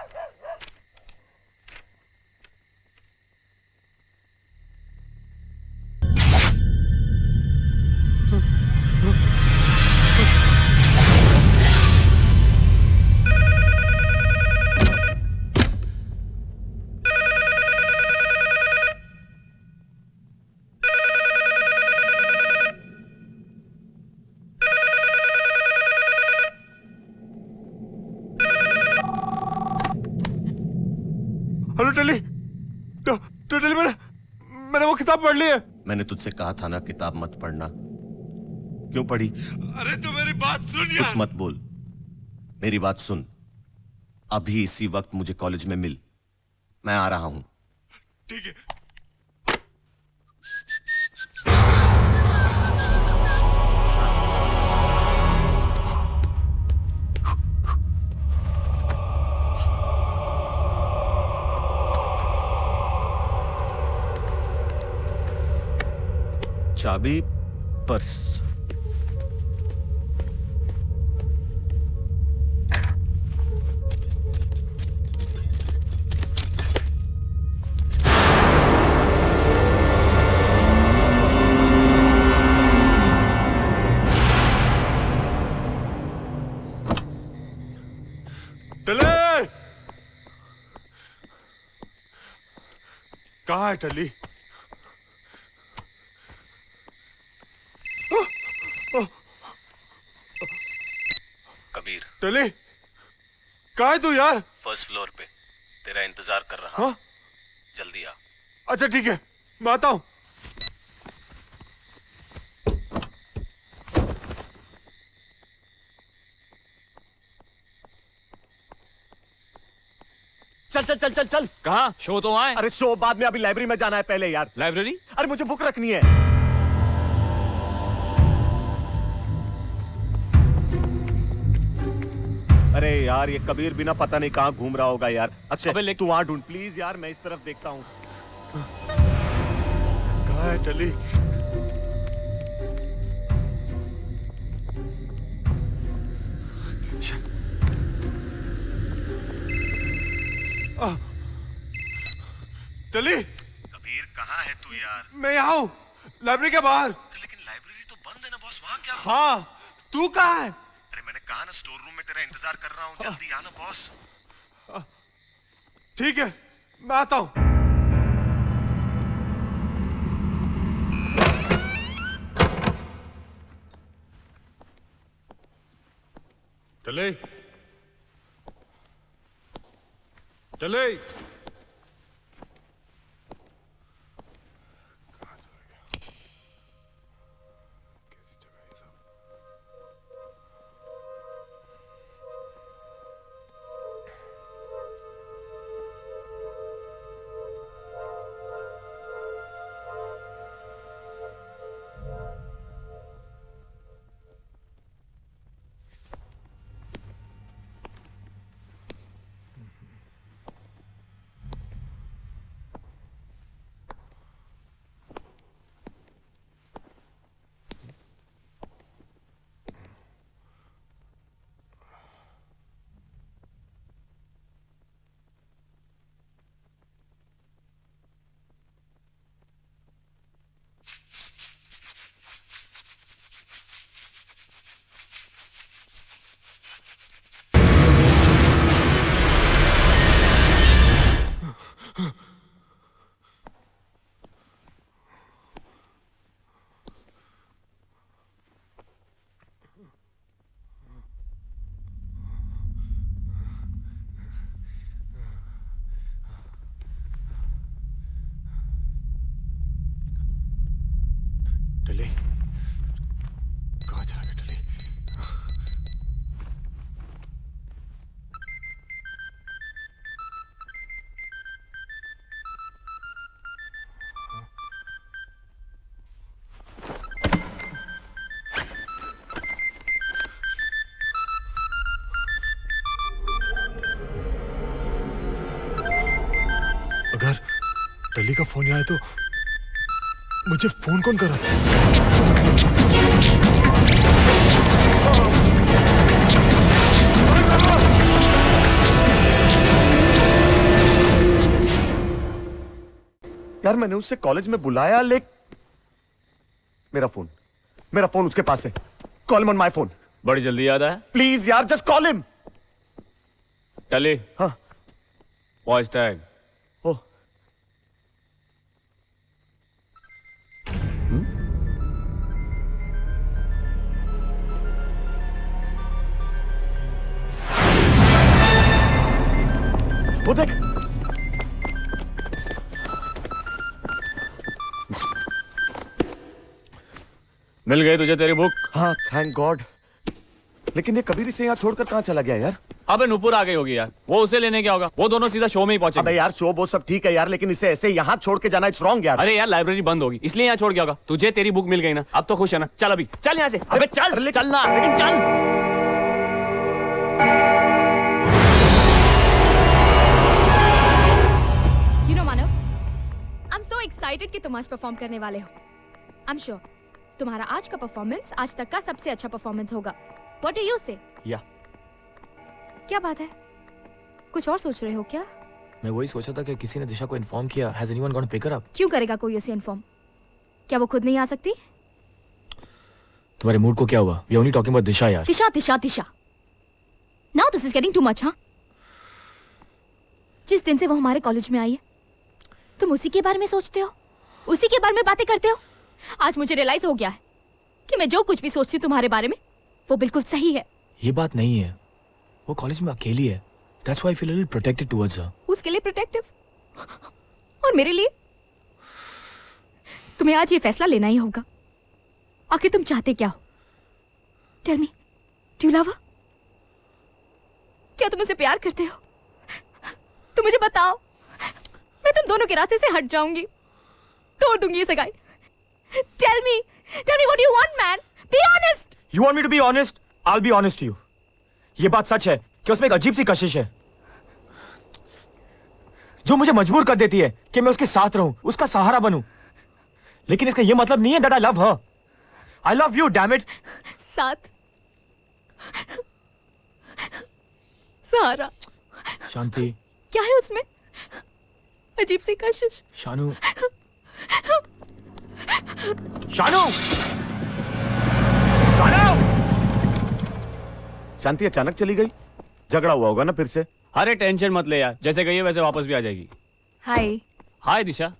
हेलो टली, तो टली मैंने वो किताब पढ़ ली है। मैंने तुझसे कहा था ना किताब मत पढ़ना। क्यों पढ़ी? अरे तो मेरी बात सुन यार। कुछ मत बोल, मेरी बात सुन। अभी इसी वक्त मुझे कॉलेज में मिल, मैं आ रहा हूं। ठीक है। चाबी, पर्स। टली, कहाँ है टली? कबीर, टली, कहाँ है तू यार? फर्स्ट फ्लोर पे तेरा इंतजार कर रहा हूं। जल्दी आ। अच्छा ठीक है, मैं आता हूं। चल चल चल चल चल। कहाँ? शो तो आए। अरे शो बाद में, अभी लाइब्रेरी में जाना है पहले यार। लाइब्रेरी? अरे मुझे बुक रखनी है। अरे यार ये कबीर बिना पता नहीं कहाँ घूम रहा होगा यार। अच्छा तू वहां ढूंढ प्लीज यार, मैं इस तरफ देखता हूँ। कहाँ है टली? टली, कबीर कहाँ है तू यार? मैं यहाँ हूँ, लाइब्रेरी के बाहर। लेकिन लाइब्रेरी तो बंद है ना बॉस, वहाँ क्या? हाँ, तू कहाँ है? अरे मैंने कहा ना स्टोर रूम में तेरा इंतजार कर रहा हूँ, जल्दी आना बॉस। ठीक है, मैं आता हूँ। टली, टली। टली का फोन आया तो मुझे फोन कौन कर रहा था? यार मैंने उससे कॉलेज में बुलाया मेरा फोन उसके पास है। Call him on my phone. बड़ी जल्दी याद आया? प्लीज यार जस्ट कॉल हिम। टली। हाँ। Voice tag. ओह। वो देख। मिल गई तुझे तेरी बुक? हाँ थैंक गॉड। लेकिन ये कबीर इसे यहाँ छोड़कर कहाँ चला गया यार? अबे नुपुर आ गई होगी यार, वो उसे लेने क्या होगा? वो दोनों सीधा शो में ही पहुंचे। अबे यार शो वो सब ठीक है यार, लेकिन इसे ऐसे यहाँ छोड़ के जाना इट्स रॉन्ग यार। अरे यार लाइब्रेरी बंद होगी इसलिए यहाँ छोड़ गया होगा। तुझे तेरी बुक मिल गई ना, अब तो खुश है ना? चल अभी चल यहाँ से। अबे चल चलना, लेकिन चल। You know Manav, I'm so excited कि तुम आज परफॉर्म करने वाले हो। I'm sure तुम्हारा आज का परफॉर्मेंस आज तक का सबसे अच्छा परफॉर्मेंस होगा। What do you say? या क्या बात है? कुछ और सोच रहे हो क्या? मैं वही सोचा था कि किसी ने दिशा को इन्फॉर्म किया। Has anyone gone to pick her up? क्यों करेगा कोई उसे इन्फॉर्म? क्या वो खुद नहीं आ सकती? तुम्हारे मूड को क्या हुआ? We are only talking about दिशा यार। दिशा। Now this is getting too much, हाँ? जिस दिन से वो हमारे कॉलेज में आई है, तुम उसी के बारे में सोचते हो, उसी के बारे में बातें करते हो। आज मुझे रियलाइज हो गया है कि मैं जो कुछ भी सोचती हूँ तुम्हारे बारे में, वो बिल्कुल सही है। ये बात नहीं है, वो कॉलेज में अकेली है। That's why I feel a little protected towards her. उसके लिए प्रोटेक्टिव और मेरे लिए? तुम्हें आज ये फैसला लेना ही होगा। आखिर तुम चाहते क्या हो? Tell me, do you love her? क्या तुम उसे प्यार करते हो? तुम मुझे बताओ, मैं तुम दोनों के रास्ते से हट जाऊंगी, तोड़ दूंगी ये सगाई। Tell me what you want, man. Be honest. You want me to be honest? I'll be honest to you. ये बात सच है कि उसमें एक अजीब सी कशिश है जो मुझे मजबूर कर देती है कि मैं उसके साथ रहूं, उसका सहारा बनूं। लेकिन इसका ये मतलब नहीं है that I love her. I love you, damn it. साथ, सहारा। शांति। क्या है उसमें? अजीब सी कशिश। शानू। शानू। शांति अचानक चली गई? झगड़ा हुआ होगा ना फिर से? अरे टेंशन मत ले यार, जैसे गई है वैसे वापस भी आ जाएगी। हाय। हाय दिशा।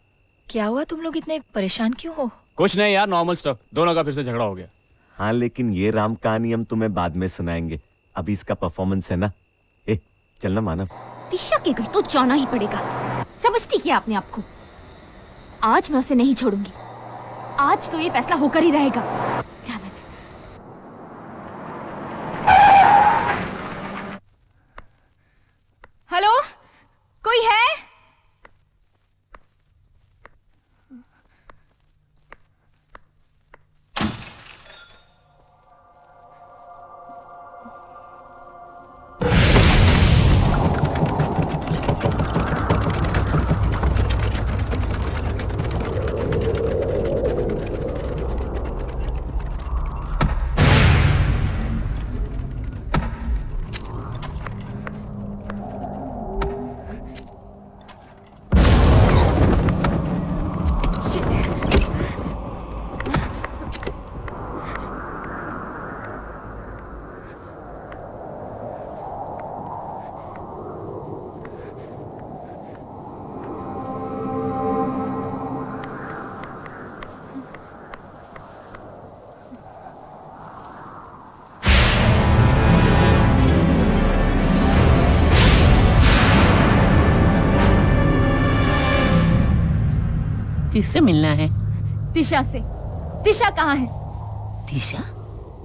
क्या हुआ, तुम लोग इतने परेशान क्यों हो? कुछ नहीं यार, नॉर्मल स्टफ। दोनों का फिर से झगड़ा हो गया। हाँ लेकिन ये राम कहानी हम तुम्हें बाद में सुनाएंगे, अभी इसका परफॉर्मेंस है ना। ए चलना मानव। दिशा के घर तो जाना ही पड़ेगा। समझती क्या अपने आप को? आज मैं उसे नहीं छोड़ूंगी। आज तो ये फैसला होकर ही रहेगा। Damn it. हेलो, कोई है? किससे मिलना है? दिशा से। दिशा कहाँ है? दिशा?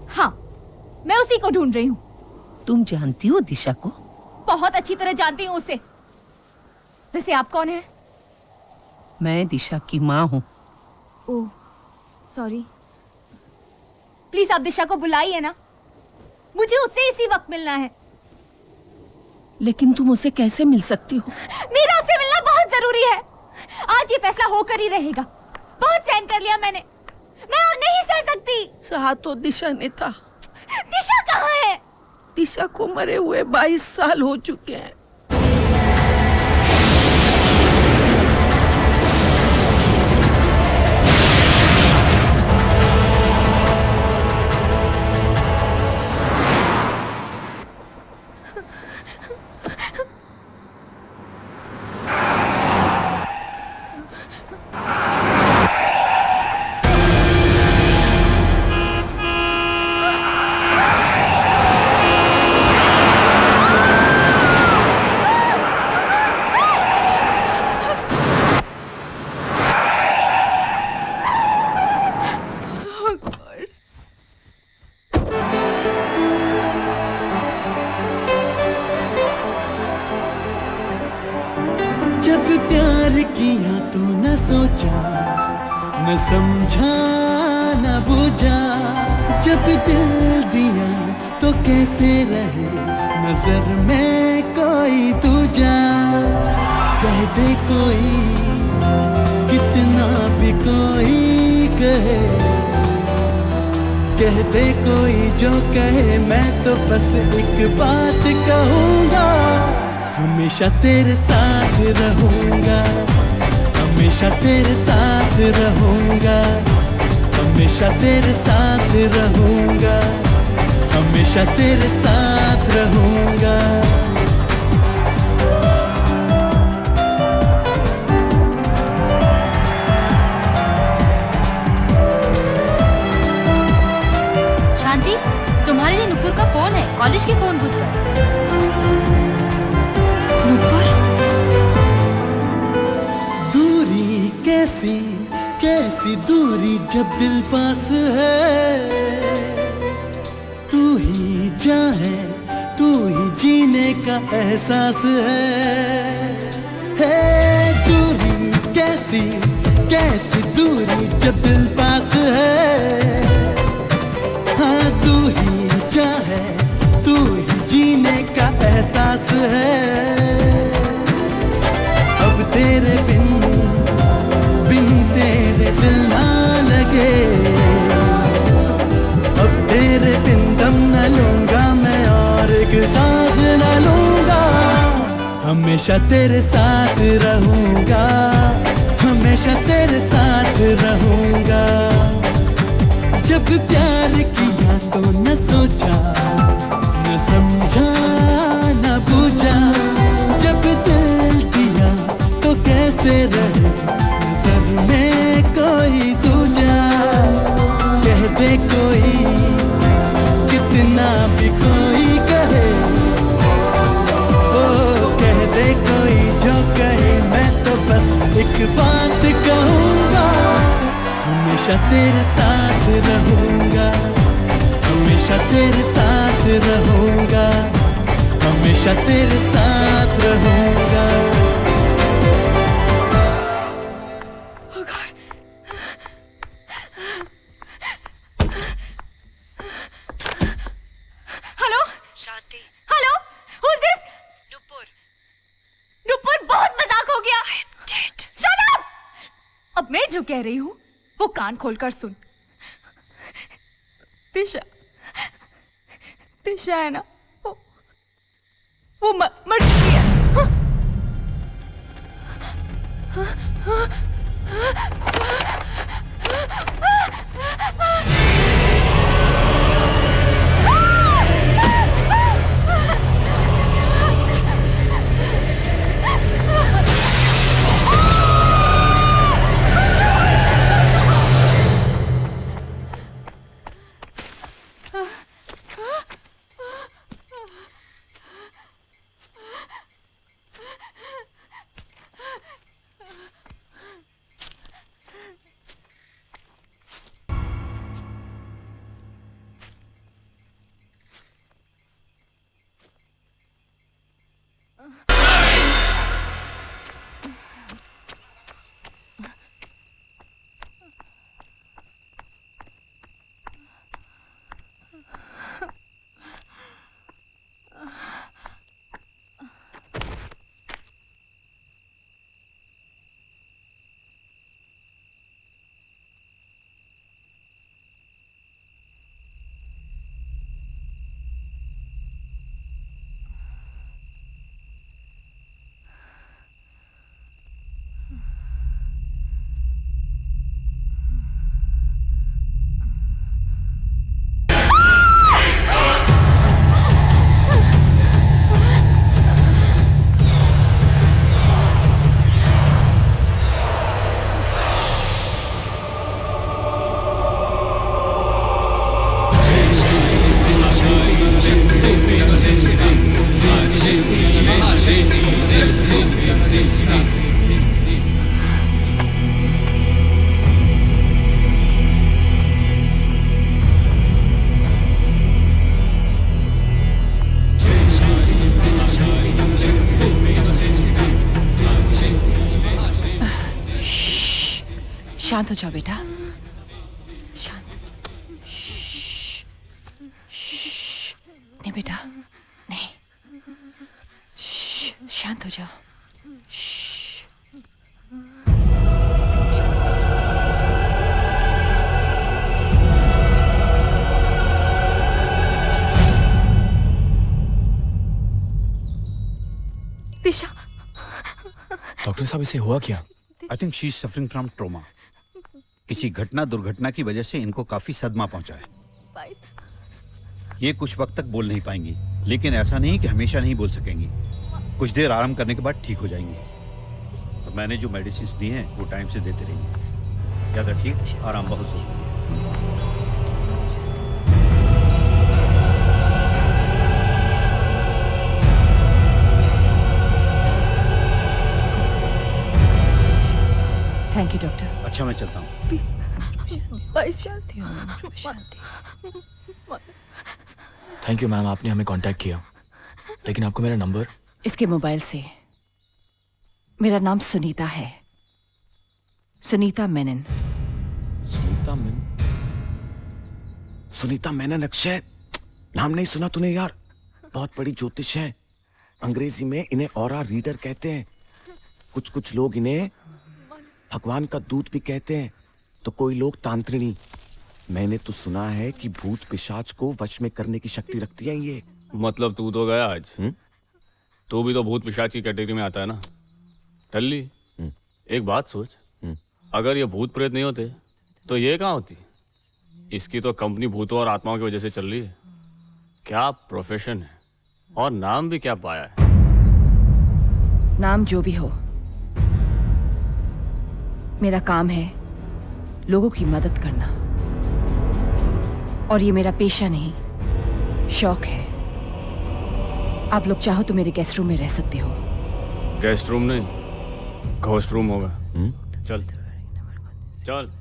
हाँ, मैं उसी को ढूंढ रही हूँ। तुम जानती हो दिशा को? बहुत अच्छी तरह जानती हूँ उसे। वैसे आप कौन है? मैं दिशा की माँ हूँ। ओह, सॉरी। प्लीज आप दिशा को बुलाइए ना, मुझे उससे इसी वक्त मिलना है। लेकिन तुम उसे कैसे मिल सकती हो? मेरा उससे मिलना बहुत जरूरी है। आज ये फैसला होकर ही रहेगा। बहुत सहन कर लिया मैंने, मैं और नहीं सह सकती। सहा तो दिशा ने था। दिशा कहाँ है? दिशा को मरे हुए 22 साल हो चुके हैं। जब प्यार किया तो न सोचा, न समझा, न बुझा। जब दिल दिया तो कैसे रहे नजर में कोई दूजा। कह दे कोई, कितना भी कोई कहे, कह दे कोई जो कहे, मैं तो बस एक बात कहूँगा। हमेशा तेरे साथ रहूंगा, हमेशा तेरे साथ रहूंगा, हमेशा तेरे साथ रहूंगा, हमेशा तेरे साथ रहूंगा। शांति, तुम्हारे लिए नुपुर का फोन है, कॉलेज के फोन बूथ पर। दूरी कैसी कैसी दूरी जब दिल पास है। तू ही जान है, तू ही जीने का एहसास है। दूरी कैसी कैसी दूरी जब दिल पास है। हाँ तू ही जान है, तू ही जीने का एहसास है। अब तेरे बिन तेरे दिल ना लगे, अब तेरे बिन दम न लूंगा मैं और एक सांस न लूंगा। हमेशा तेरे साथ रहूंगा, हमेशा तेरे साथ रहूंगा। जब प्यार किया तो न सोचा, न समझा, न बुझा। जब दिल दिया तो कैसे रहे नजर में कोई दूजा। कह दे कोई, कितना भी कोई कहे, ओ कह दे कोई जो कहे, मैं तो बस एक बात कहूँगा। हमेशा तेरे साथ रहूंगा, हमेशा तेरे साथ रहूंगा, हमेशा तेरे साथ रहूंगा। Hello Shanti, hello who's this? Nupur, Nupur बहुत मजाक हो गया। Shut up! अब मैं जो कह रही हूँ वो कान खोलकर सुन। दिशा, दिशा है ना, वो मर चुकी है। शांत हो जाओ बेटा, शांत। नहीं बेटा, नहीं, शांत हो जाओ। दिशा, डॉक्टर साहब इसे हुआ क्या? I think she is suffering from trauma. किसी घटना दुर्घटना की वजह से इनको काफी सदमा पहुंचा है। ये कुछ वक्त तक बोल नहीं पाएंगी, लेकिन ऐसा नहीं कि हमेशा नहीं बोल सकेंगी। कुछ देर आराम करने के बाद ठीक हो जाएंगी। तो मैंने जो मेडिसिन दी हैं वो टाइम से देते रहिए। याद रखिए, आराम बहुत जरूरी है। Thank you doctor. अच्छा, मैं चलता हूँ। थैंक यू मैम, आपने हमें कांटेक्ट किया, लेकिन आपको मेरा नंबर? इसके मोबाइल से। मेरा नाम सुनीता है, सुनीता मेनन। सुनीता मेनन? सुनीता मेनन? अक्षय, नाम नहीं सुना तूने यार? बहुत बड़ी ज्योतिष है। अंग्रेजी में इन्हें ऑरा रीडर कहते हैं। कुछ कुछ लोग इन्हें भगवान का दूत भी कहते हैं, तो कोई लोग तांत्रिणी। मैंने तो सुना है कि भूत पिशाच को वश में करने की शक्ति रखती है ये। मतलब तू तो गया आज। तू भी तो भूत पिशाच की कैटेगरी में आता है ना। टल्ली, एक बात सोच, अगर ये भूत प्रेत नहीं होते तो ये कहाँ होती? इसकी तो कंपनी भूतों और आत्माओं की वजह से चल रही है। क्या प्रोफेशन है, और नाम भी क्या पाया है। नाम जो भी हो, मेरा काम है लोगों की मदद करना, और ये मेरा पेशा नहीं, शौक है। आप लोग चाहो तो मेरे गेस्ट रूम में रह सकते हो। गेस्ट रूम नहीं, घोस्ट रूम होगा। चल चल।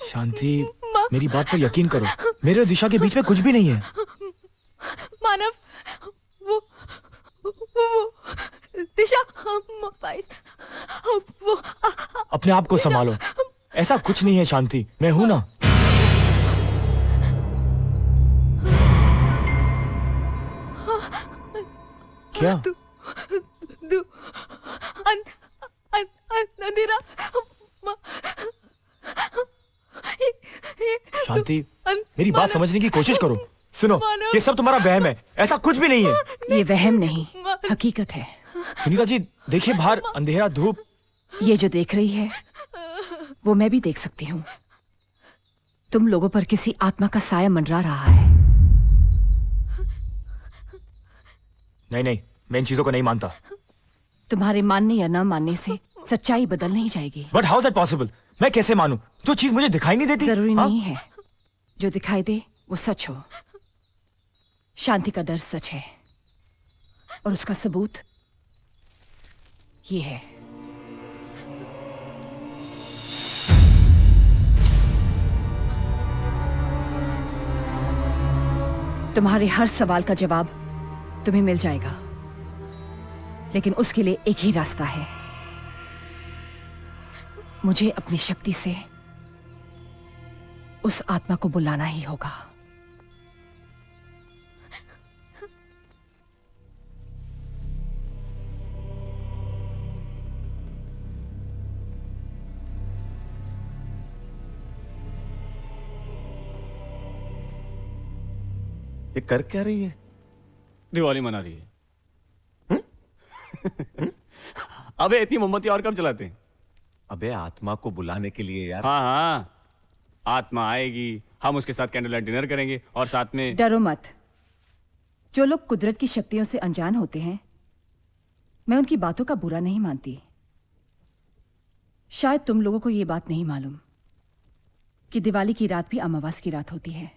शांति, मेरी बात पर यकीन करो, मेरे और दिशा के बीच में कुछ भी नहीं है। मानव, वो दिशा, वो अपने आप को संभालो, ऐसा कुछ नहीं है शांति, मैं हूं ना। क्या? अंधेरा। शांति, मेरी बात समझने की कोशिश करो। सुनो, ये सब तुम्हारा वहम है, ऐसा कुछ भी नहीं है। ये वहम नहीं, हकीकत है। सुनीता जी, देखिए बाहर अंधेरा, धूप। ये जो देख रही है वो मैं भी देख सकती हूँ। तुम लोगों पर किसी आत्मा का साया मंडरा रहा है। नहीं नहीं, मैं इन चीजों को नहीं मानता। तुम्हारे मानने या न मानने से सच्चाई बदल नहीं जाएगी। But how is that possible? मैं कैसे मानूं जो चीज मुझे दिखाई नहीं देती? जरूरी नहीं है जो दिखाई दे वो सच हो। शांति का डर सच है, और उसका सबूत ये है। तुम्हारे हर सवाल का जवाब तुम्हें मिल जाएगा। लेकिन उसके लिए एक ही रास्ता है, मुझे अपनी शक्ति से उस आत्मा को बुलाना ही होगा। ये कर क्या रही है? दिवाली मना रही है। अबे इतनी मोमबत्ती और कब चलाते हैं? अबे आत्मा को बुलाने के लिए यार। हाँ हाँ, आत्मा आएगी, हम उसके साथ कैंडल लाइट डिनर करेंगे और साथ में। डरो मत। जो लोग कुदरत की शक्तियों से अनजान होते हैं, मैं उनकी बातों का बुरा नहीं मानती। शायद तुम लोगों को यह बात नहीं मालूम कि दिवाली की रात भी अमावस की रात होती है,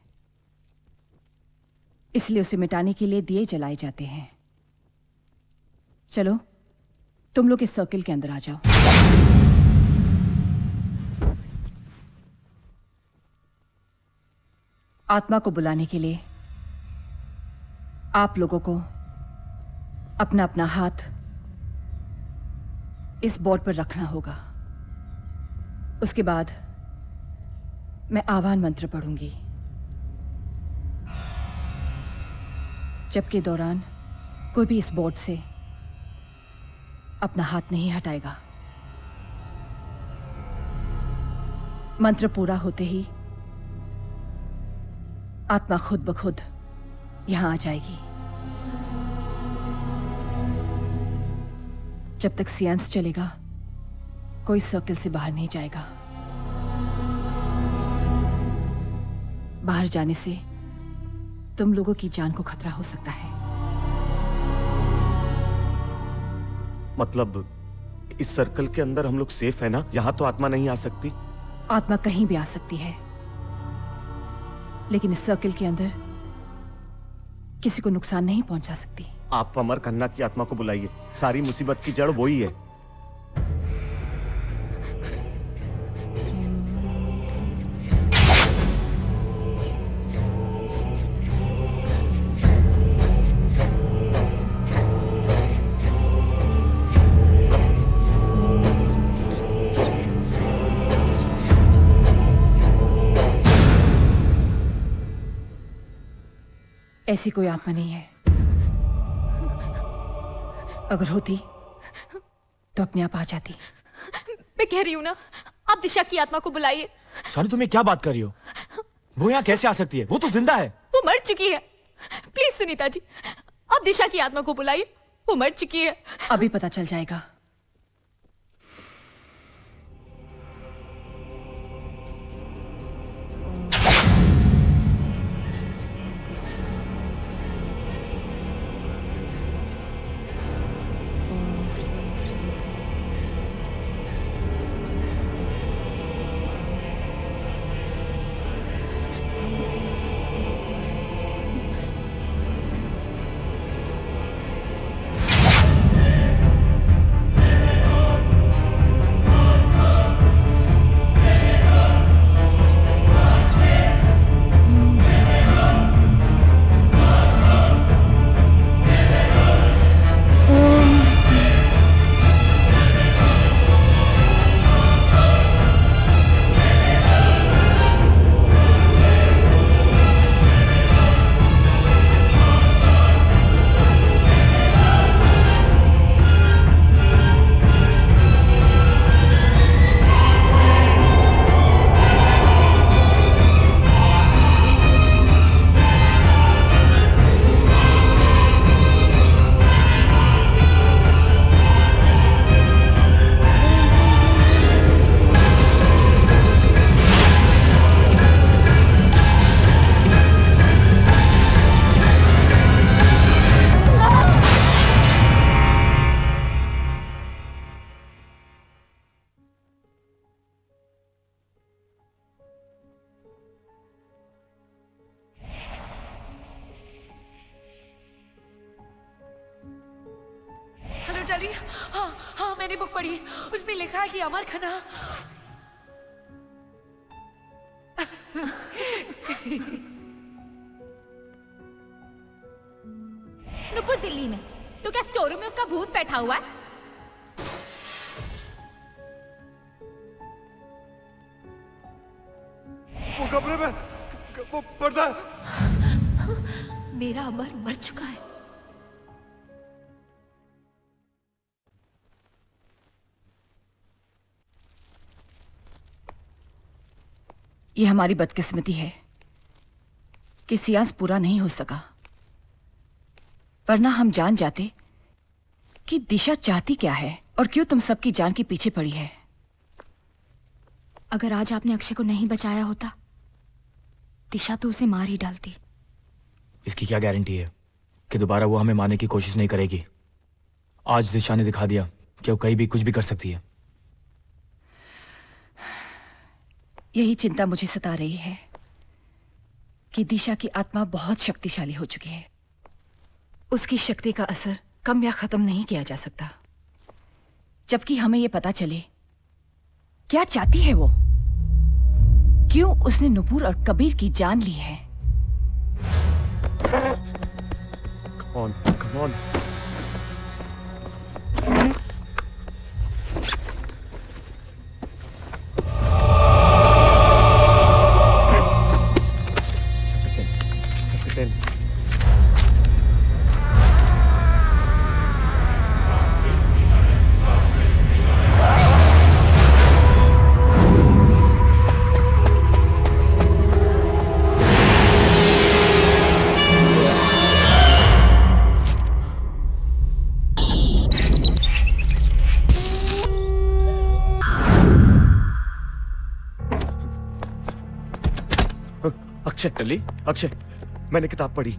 इसलिए उसे मिटाने के लिए दिए जलाए जाते हैं। चलो तुम लोग इस सर्किल के अंदर आ जाओ। आत्मा को बुलाने के लिए आप लोगों को अपना अपना हाथ इस बोर्ड पर रखना होगा। उसके बाद मैं आह्वान मंत्र पढ़ूंगी, जबकि दौरान कोई भी इस बोर्ड से अपना हाथ नहीं हटाएगा। मंत्र पूरा होते ही आत्मा खुद ब खुद यहां आ जाएगी। जब तक सियांस चलेगा, कोई सर्कल से बाहर नहीं जाएगा। बाहर जाने से तुम लोगों की जान को खतरा हो सकता है। मतलब इस सर्कल के अंदर हम लोग सेफ है ना? यहाँ तो आत्मा नहीं आ सकती? आत्मा कहीं भी आ सकती है, लेकिन इस सर्कल के अंदर किसी को नुकसान नहीं पहुंचा सकती। आप अमर खन्ना की आत्मा को बुलाइए, सारी मुसीबत की जड़ वही है। ऐसी कोई आत्मा नहीं है। अगर होती तो अपने आप आ जाती। मैं कह रही हूं ना, आप दिशा की आत्मा को बुलाइए। शानू तुम्हें क्या बात कर रही हो? वो यहाँ कैसे आ सकती है? वो तो जिंदा है। वो मर चुकी है। प्लीज सुनीता जी, आप दिशा की आत्मा को बुलाइए, वो मर चुकी है। अभी पता चल जाएगा। डार्लिंग, हाँ हाँ मैंने बुक पढ़ी, उसमें लिखा है कि अमर खन्ना नुपुर दिल्ली में तो क्या स्टोर रूम में उसका भूत बैठा हुआ है? वो कमरे में वो पर्दा। मेरा अमर मर चुका है। ये हमारी बदकिस्मती है कि सियांस पूरा नहीं हो सका, वरना हम जान जाते कि दिशा चाहती क्या है और क्यों तुम सबकी जान के पीछे पड़ी है। अगर आज आपने अक्षय को नहीं बचाया होता, दिशा तो उसे मार ही डालती। इसकी क्या गारंटी है कि दोबारा वो हमें मारने की कोशिश नहीं करेगी? आज दिशा ने दिखा दिया कि वो कहीं भी कुछ भी कर सकती है। यही चिंता मुझे सता रही है कि दिशा की आत्मा बहुत शक्तिशाली हो चुकी है। उसकी शक्ति का असर कम या खत्म नहीं किया जा सकता, जबकि हमें यह पता चले क्या चाहती है वो, क्यों उसने नुपुर और कबीर की जान ली है। Come on, come on. Akshay, टल्ली, Akshay, मैंने किताब पढ़ी।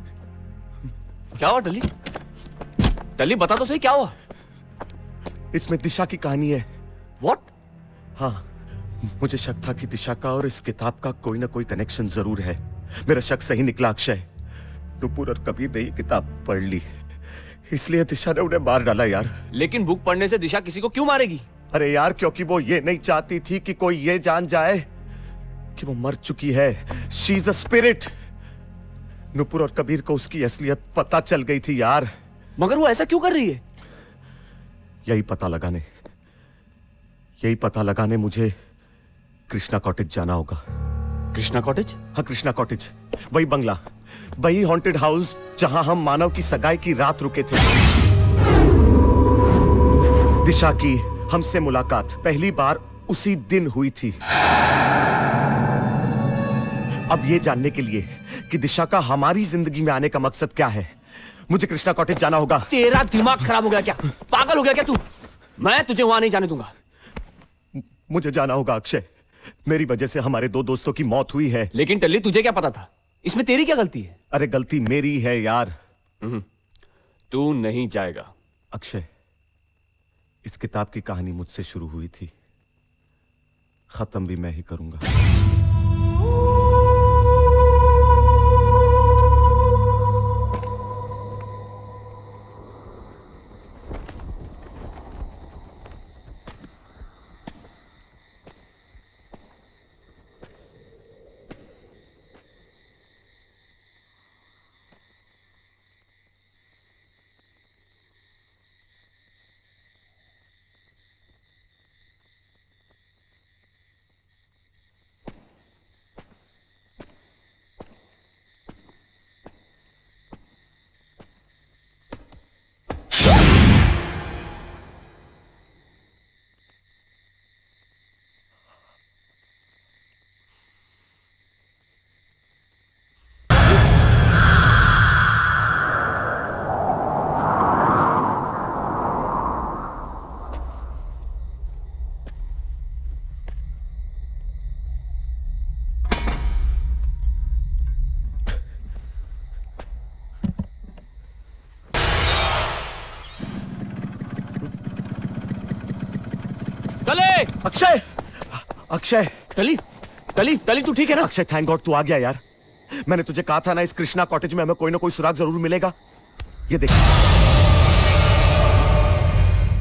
क्या हुआ टल्ली? टल्ली बता तो सही क्या हुआ? इसमें दिशा की कहानी है। What? हाँ, मुझे शक था कि दिशा का और इस किताब का कोई ना कोई कनेक्शन जरूर है। मेरा शक सही निकला अक्षय। नुपुर और कबीर ने ये किताब पढ़ ली, इसलिए दिशा ने उन्हें मार डाला यार। लेकिन बुक पढ़ने से दिशा किसी को क्यों मारेगी? अरे यार, क्योंकि वो ये नहीं चाहती थी कि कोई ये जान जाए कि वो मर चुकी है। She is a spirit. Nupur और कबीर को उसकी असलियत पता चल गई थी यार। मगर वो ऐसा क्यों कर रही है? यही पता लगाने मुझे कृष्णा कॉटेज जाना होगा। कृष्णा कॉटेज? हाँ, कृष्णा कॉटेज, वही बंगला, वही हॉन्टेड हाउस जहां हम मानव की सगाई की रात रुके थे। दिशा की हमसे मुलाकात पहली बार उसी दिन हुई थी। अब ये जानने के लिए कि दिशा का हमारी जिंदगी में आने का मकसद क्या है, मुझे कृष्णा कॉटेज जाना होगा। तेरा दिमाग खराब हो गया क्या? पागल हो गया क्या तू? मैं तुझे वहां नहीं जाने दूंगा। मुझे जाना होगा अक्षय, मेरी वजह से हमारे दो दोस्तों की मौत हुई है। लेकिन टल्ली, तुझे क्या पता था? इसमें तेरी क्या गलती है? अरे गलती मेरी है यार। तू नहीं जाएगा। अक्षय, इस किताब की कहानी मुझसे शुरू हुई थी, खत्म भी मैं ही करूंगा। अक्षय, अक्षय, टली, टली, टली, तू ठीक है ना? अक्षय, थैंक गॉड तू आ गया यार। मैंने तुझे कहा था ना, इस कृष्णा कॉटेज में हमें कोई ना कोई सुराग जरूर मिलेगा। ये देख,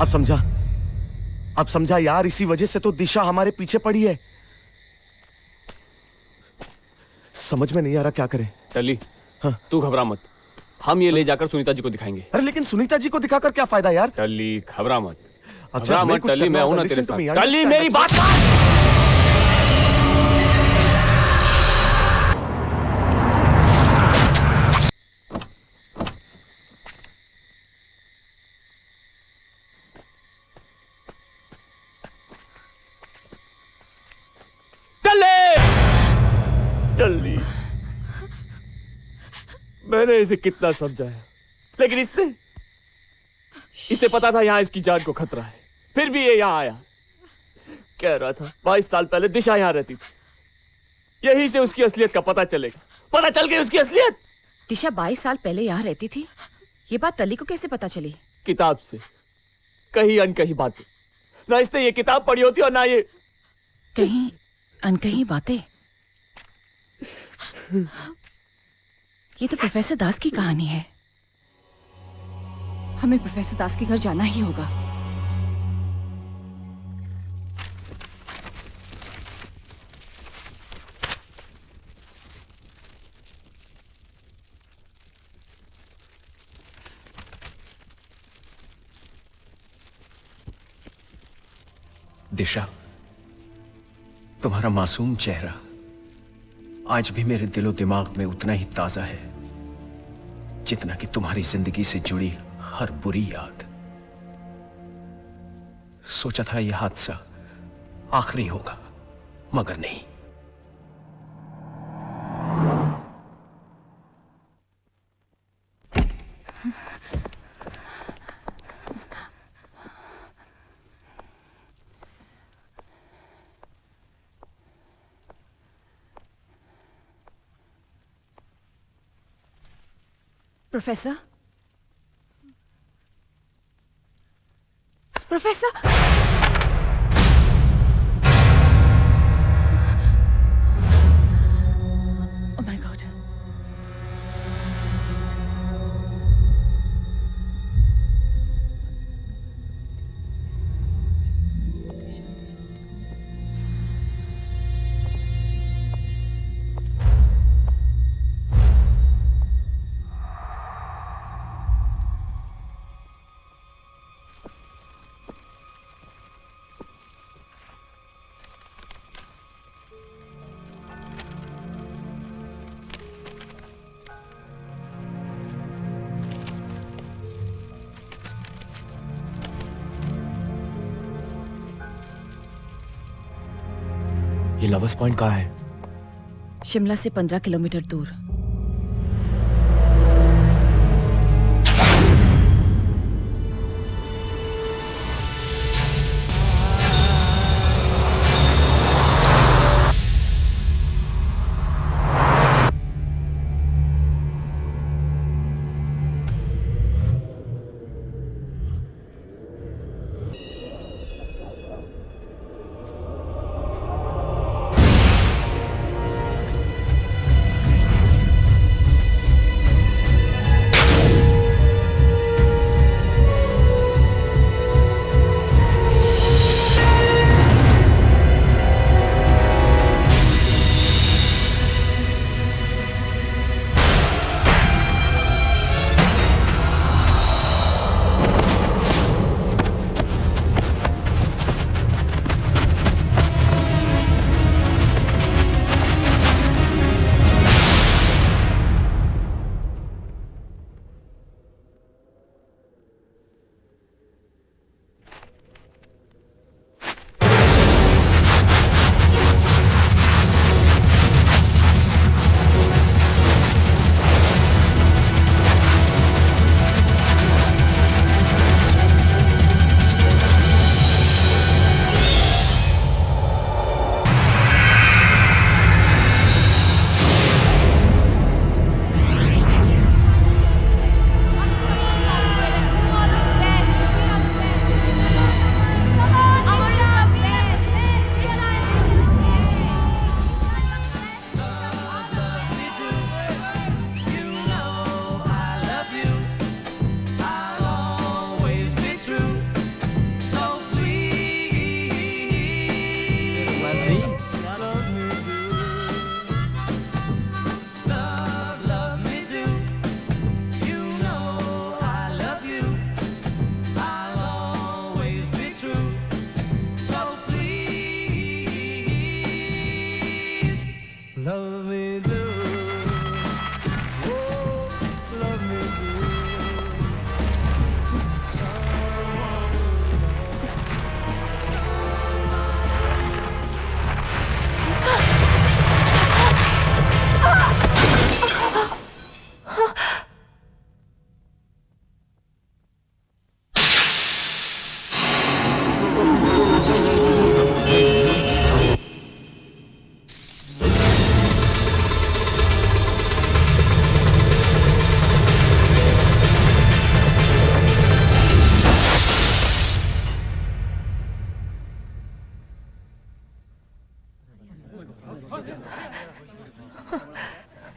अब समझा यार, इसी वजह से तो दिशा हमारे पीछे पड़ी है। समझ में नहीं आ रहा क्या करें। टली, हाँ, तू घबरा मत, हम ये ले जाकर सुनीता जी को दिखाएंगे। अरे लेकिन सुनीता जी को दिखाकर क्या फायदा यार? टल्ली घबरा मत। अच्छा, घबरा मैं मत कुछ टल्ली, करना मैं हूं होगा। ना तेरे Listen to me, साथ। टल्ली understand, मेरी अच्छा। बात मान। टल्ली, मैंने इसे कितना समझाया, लेकिन इसे पता था यहाँ इसकी जान को खतरा है, फिर भी ये यहाँ आया। कह रहा था 22 साल पहले दिशा यहाँ रहती थी, यहीं से उसकी असलियत का पता चलेगा। पता चल गई उसकी असलियत। दिशा 22 साल पहले यहाँ रहती थी, ये बात टल्ली को कैसे पता चली? किताब से, कहीं अनकही बातें। ना इसने ये किताब पढ़ी होती और ना ये कहीं अनकही बातें। ये तो प्रोफेसर दास की कहानी है। हमें प्रोफेसर दास के घर जाना ही होगा। दिशा, तुम्हारा मासूम चेहरा आज भी मेरे दिलो दिमाग में उतना ही ताजा है जितना कि तुम्हारी जिंदगी से जुड़ी हर बुरी याद। सोचा था यह हादसा आखिरी होगा, मगर नहीं। Professor, professor, oh my God. ये लवर्स पॉइंट कहाँ है? शिमला से 15 किलोमीटर दूर।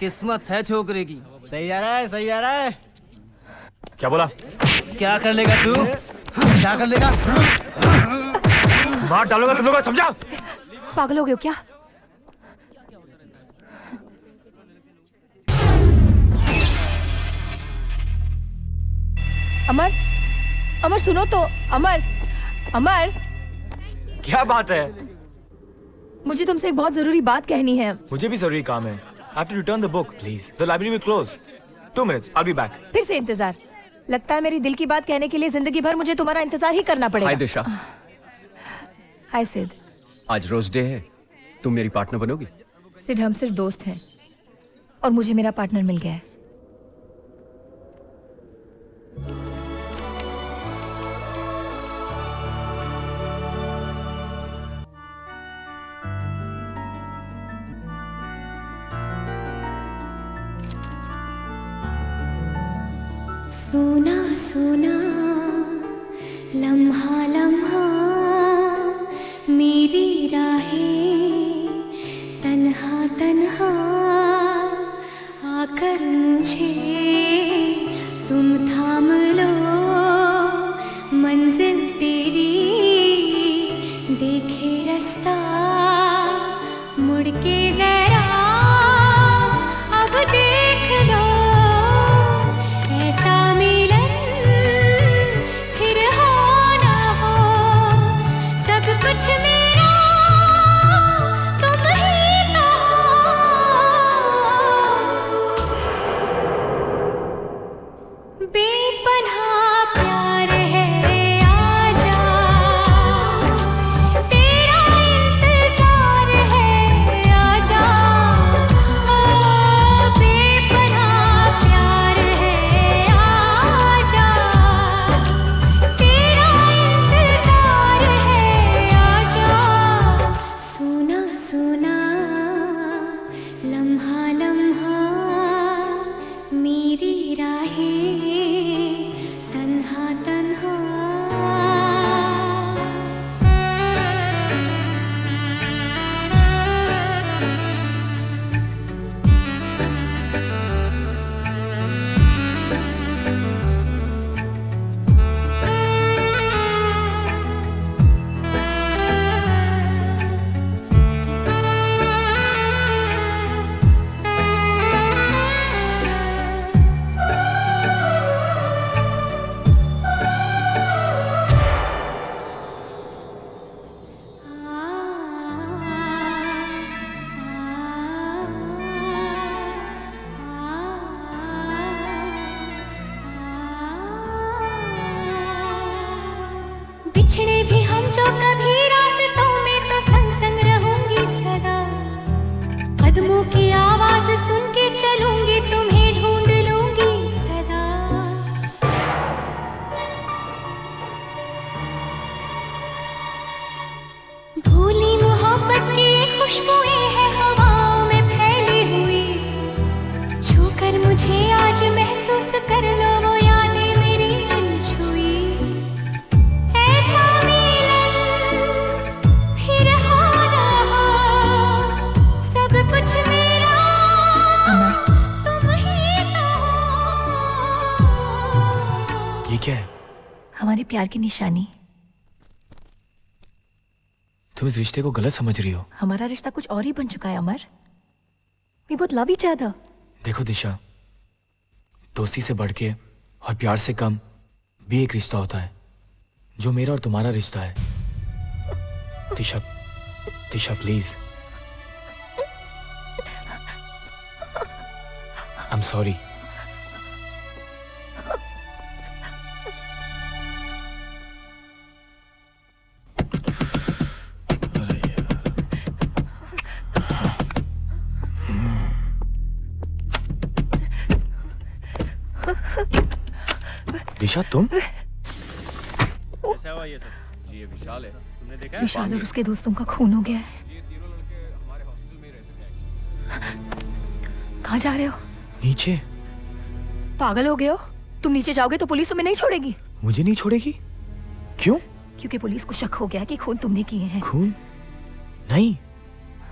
किस्मत है छोकरे की। सही आ रहा है, सही आ रहा है। क्या बोला? क्या कर लेगा तू? क्या कर लेगा? मार डालूंगा तुम लोगों को, समझा? पागल हो गए हो क्या? अमर, अमर सुनो तो। अमर, अमर, क्या बात है? मुझे तुमसे एक बहुत जरूरी बात कहनी है। मुझे भी जरूरी काम है। I have to return the book, please. The library will close. 2 minutes, I'll be back. फिर से इंतजार। लगता है मेरी दिल की बात कहने के लिए जिंदगी भर मुझे तुम्हारा इंतजार ही करना पड़ेगा। हाय दिशा। हाय सिड। आज रोज डे है, तुम मेरी पार्टनर बनोगी? सिड, हम सिर्फ दोस्त हैं और मुझे मेरा पार्टनर मिल गया है। सोना सोना लम्हा लम्हा मेरी राहें तन्हा तन्हा आकर मुझे तुम थाम लो, मंजिल तेरी देखे रास्ता मुड़ के जरा अब देख लो, ऐसा मिलन फिर हो ना हो, सब कुछ मेरा तुम ही तो हो। बेपनाह प्यार है आजा, तेरा इंतजार है आजा, बेपनाह प्यार है आजा, तेरा इंतजार है आजा। सोना सोना लम्हा लम्हा मेरी राहें तन्हा तन्हा। बिछड़े भी हम जो कभी रास्तों में तो संग संग रहूंगी सदा, कदमों की आवाज सुन के चलूंगी तुम्हें ढूंढ लूंगी सदा। भूली मोहब्बत की खुशबुएं है हवाओं में फैली हुई, छूकर मुझे आज महसूस कर लो वो यादें मेरी अनछुई, ऐसा मिलन फिर हो ना हो, सब कुछ मेरा तुम ही तो हो। ये क्या है? हमारे प्यार की निशानी। तुम इस रिश्ते को गलत समझ रही हो। हमारा रिश्ता कुछ और ही बन चुका है अमर। We both love each other. देखो दिशा, दोस्ती से बढ़ के और प्यार से कम भी एक रिश्ता होता है, जो मेरा और तुम्हारा रिश्ता है। Disha, Disha please. I am sorry. Disha तुम? कैसा हुआ ये सब? ये विशाल है, तुमने देखा है? विशाल और उसके दोस्तों का खून हो गया है। कहाँ जा रहे हो? नीचे। पागल हो गए हो? तुम नीचे जाओगे तो पुलिस तुम्हें नहीं छोड़ेगी। मुझे नहीं छोड़ेगी? क्यों? क्योंकि पुलिस को शक हो गया है कि खून तुमने किए हैं। खून? नहीं।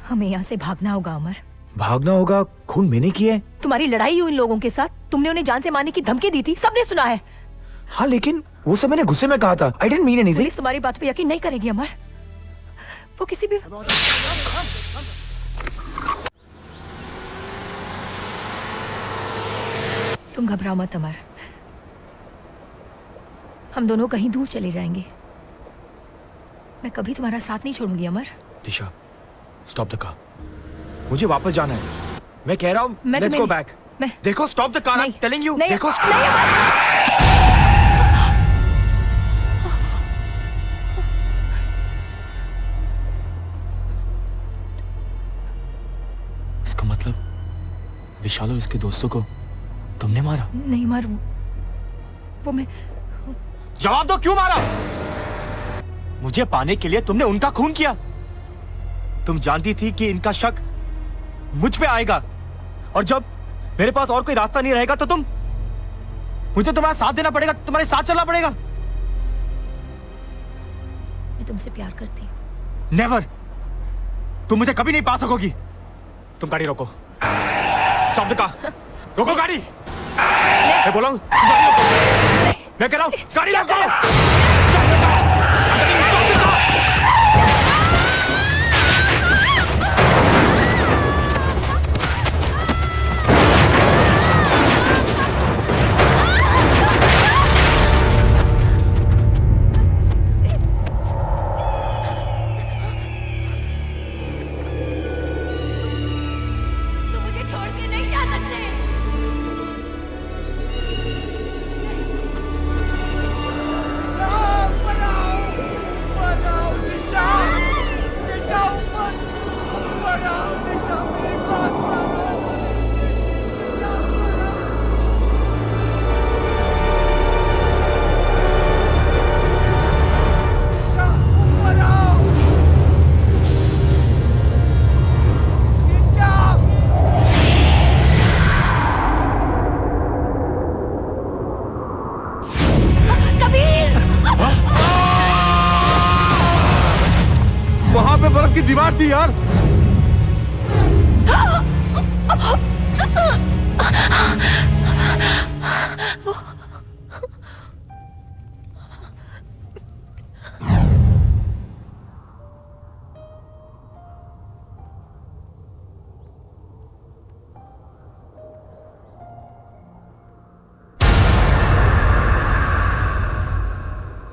हमें यहाँ से भागना होगा अमर। भागना होगा, खून मैंने किया है। तुम्हारी लड़ाई हुई इन लोगों के साथ, तुमने उन्हें जान से मारने की धमकी दी थी, सबने सुना है। हाँ लेकिन वो सब मैंने गुस्से में कहा था। I didn't mean anything। Police तुम्हारी बात पे यकीन नहीं करेगी अमर। वो किसी भी तुम घबराओ मत अमर, हम दोनों कहीं दूर चले जाएंगे। मैं कभी तुम्हारा साथ नहीं छोड़ूंगी अमर। दिशा, स्टॉप द कार। मुझे वापस जाना है। मैं कह रहा हूँ, लेट्स गो बैक। देखो, stop the car, I am telling you. देखो, नहीं अमर। इसका मतलब विशाल और इसके दोस्तों को तुमने मारा? नहीं अमर, वो मैं। जवाब दो, क्यों मारा? मुझे पाने के लिए तुमने उनका खून किया। तुम जानती थी कि इनका शक मुझ पे आएगा, और जब मेरे पास और कोई रास्ता नहीं रहेगा तो मुझे तुम्हारा साथ देना पड़ेगा, तुम्हारे साथ चलना पड़ेगा। मैं तुमसे प्यार करती हूँ। नेवर। तुम मुझे कभी नहीं पा सकोगी। तुम गाड़ी रोको। Stop the car. रोको गाड़ी। मैं बोला हूं, मैं कह रहा हूं, गाड़ी रोको। वहां पे बर्फ की दीवार थी यार।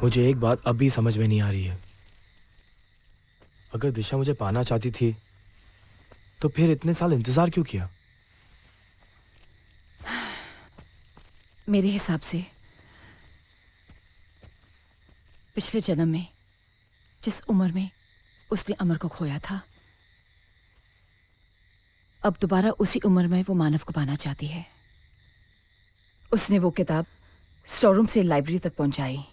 मुझे एक बात अब भी समझ में नहीं आ रही है। अगर दिशा मुझे पाना चाहती थी तो फिर इतने साल इंतजार क्यों किया? मेरे हिसाब से पिछले जन्म में जिस उम्र में उसने अमर को खोया था, अब दोबारा उसी उम्र में वो मानव को पाना चाहती है। उसने वो किताब स्टोर रूम से लाइब्रेरी तक पहुंचाई,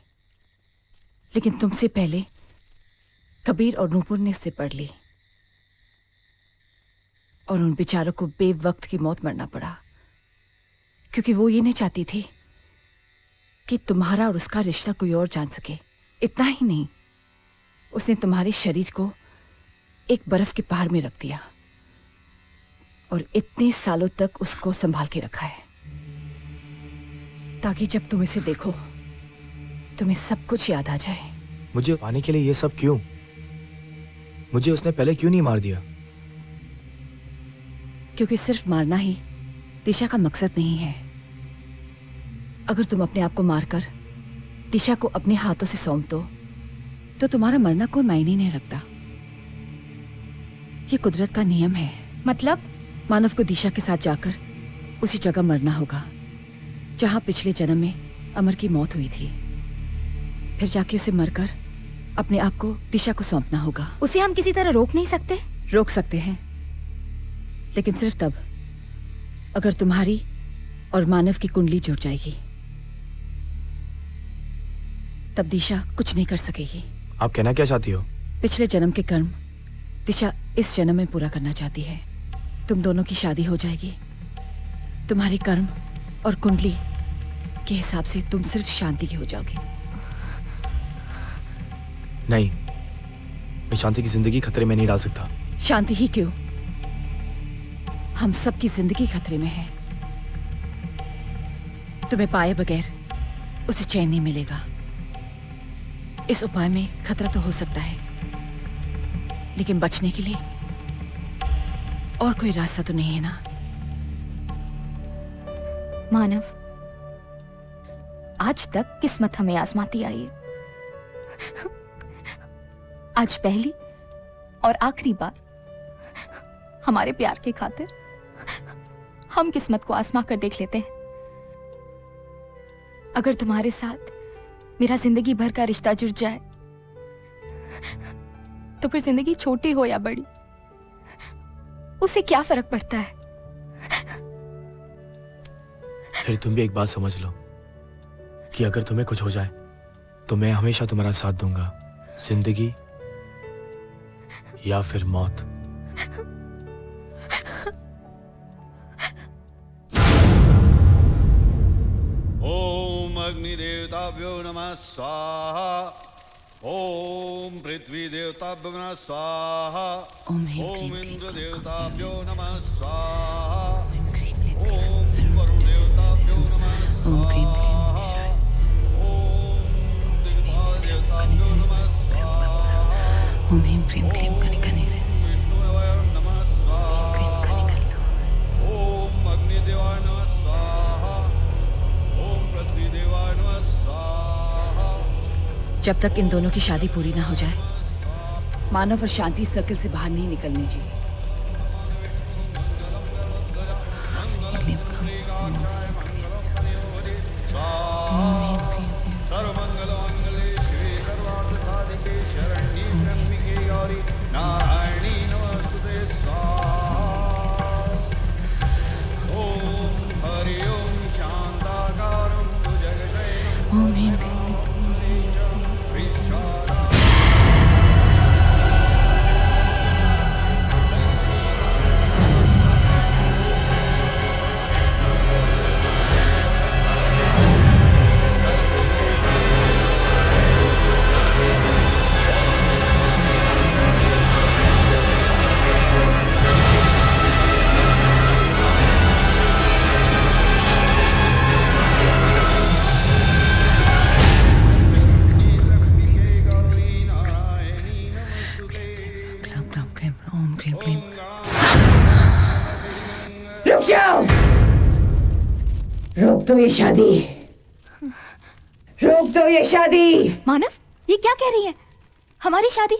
लेकिन तुमसे पहले कबीर और नूपुर ने उससे पढ़ ली, और उन बेचारों को बेवक्त की मौत मरना पड़ा, क्योंकि वो ये नहीं चाहती थी कि तुम्हारा और उसका रिश्ता कोई और जान सके। इतना ही नहीं, उसने तुम्हारे शरीर को एक बर्फ के पहाड़ में रख दिया और इतने सालों तक उसको संभाल के रखा है, ताकि जब तुम इसे देखो तुम्हें सब कुछ याद आ जाए। मुझे पाने के लिए ये सब क्यों? मुझे उसने पहले क्यों नहीं मार दिया? क्योंकि सिर्फ मारना ही दिशा का मकसद नहीं है। अगर तुम अपने आप को मारकर दिशा को अपने हाथों से सौंप दो तो तुम्हारा मरना कोई मायने नहीं रखता। ये कुदरत का नियम है। मतलब मानव को दिशा के साथ जाकर उसी जगह मरना होगा जहां पिछले जन्म में अमर की मौत हुई थी। फिर जाके उसे मरकर अपने आप को दिशा को सौंपना होगा। उसे हम किसी तरह रोक नहीं सकते? रोक सकते हैं, लेकिन सिर्फ तब अगर तुम्हारी और मानव की कुंडली जुड़ जाएगी, तब दिशा कुछ नहीं कर सकेगी। आप कहना क्या चाहती हो? पिछले जन्म के कर्म दिशा इस जन्म में पूरा करना चाहती है। तुम दोनों की शादी हो जाएगी। तुम्हारे कर्म और कुंडली के हिसाब से तुम सिर्फ शांति की हो जाओगे। नहीं, मैं शांति की जिंदगी खतरे में नहीं डाल सकता। शांति ही क्यों, हम सबकी जिंदगी खतरे में है। तुम्हें पाए बगैर उसे चैन नहीं मिलेगा। इस उपाय में खतरा तो हो सकता है, लेकिन बचने के लिए और कोई रास्ता तो नहीं है ना। मानव, आज तक किस्मत हमें आजमाती आई है। आज पहली और आखिरी बार हमारे प्यार के खातिर हम किस्मत को आजमा कर देख लेते हैं। अगर तुम्हारे साथ मेरा जिंदगी भर का रिश्ता जुड़ जाए तो फिर जिंदगी छोटी हो या बड़ी, उसे क्या फर्क पड़ता है। फिर तुम भी एक बात समझ लो कि अगर तुम्हें कुछ हो जाए तो मैं हमेशा तुम्हारा साथ दूंगा, जिंदगी या फिर मौत। ओम अग्निदेवताभ्यो नमः स्वाहा। ओम पृथ्वी देवताभ्यो नमः स्वाहा। ओम इंद्र देवताभ्यो नमः स्वाहा। ओम वरुण देवताभ्यो नमः स्वाहा। ओम दिग्पाल देवताभ्यो नमः स्वाहा। ओम ह्रीं क्लीं क्लीं कनिकने विष्णुदेवाय नमः स्वाहा। ओम अग्निदेवाय नमः स्वाहा। ओम पृथ्वी देवाय नमः स्वाहा। जब तक इन दोनों की शादी पूरी ना हो जाए, मानव और शांति सर्कल से बाहर नहीं निकलनी चाहिए। सर्वमंगलमंगले शिवे सर्वार्थ साधिके शरण्ये त्र्यंबिके गौरी नारायणी नमोस्तुते स्वाहा। ओम हरि ओम शांताकारं भुजगशयनं ओम ह्रीं रुक जाओ, रोक दो ये शादी, रोक दो ये शादी। मानव, ये क्या कह रही है? हमारी शादी?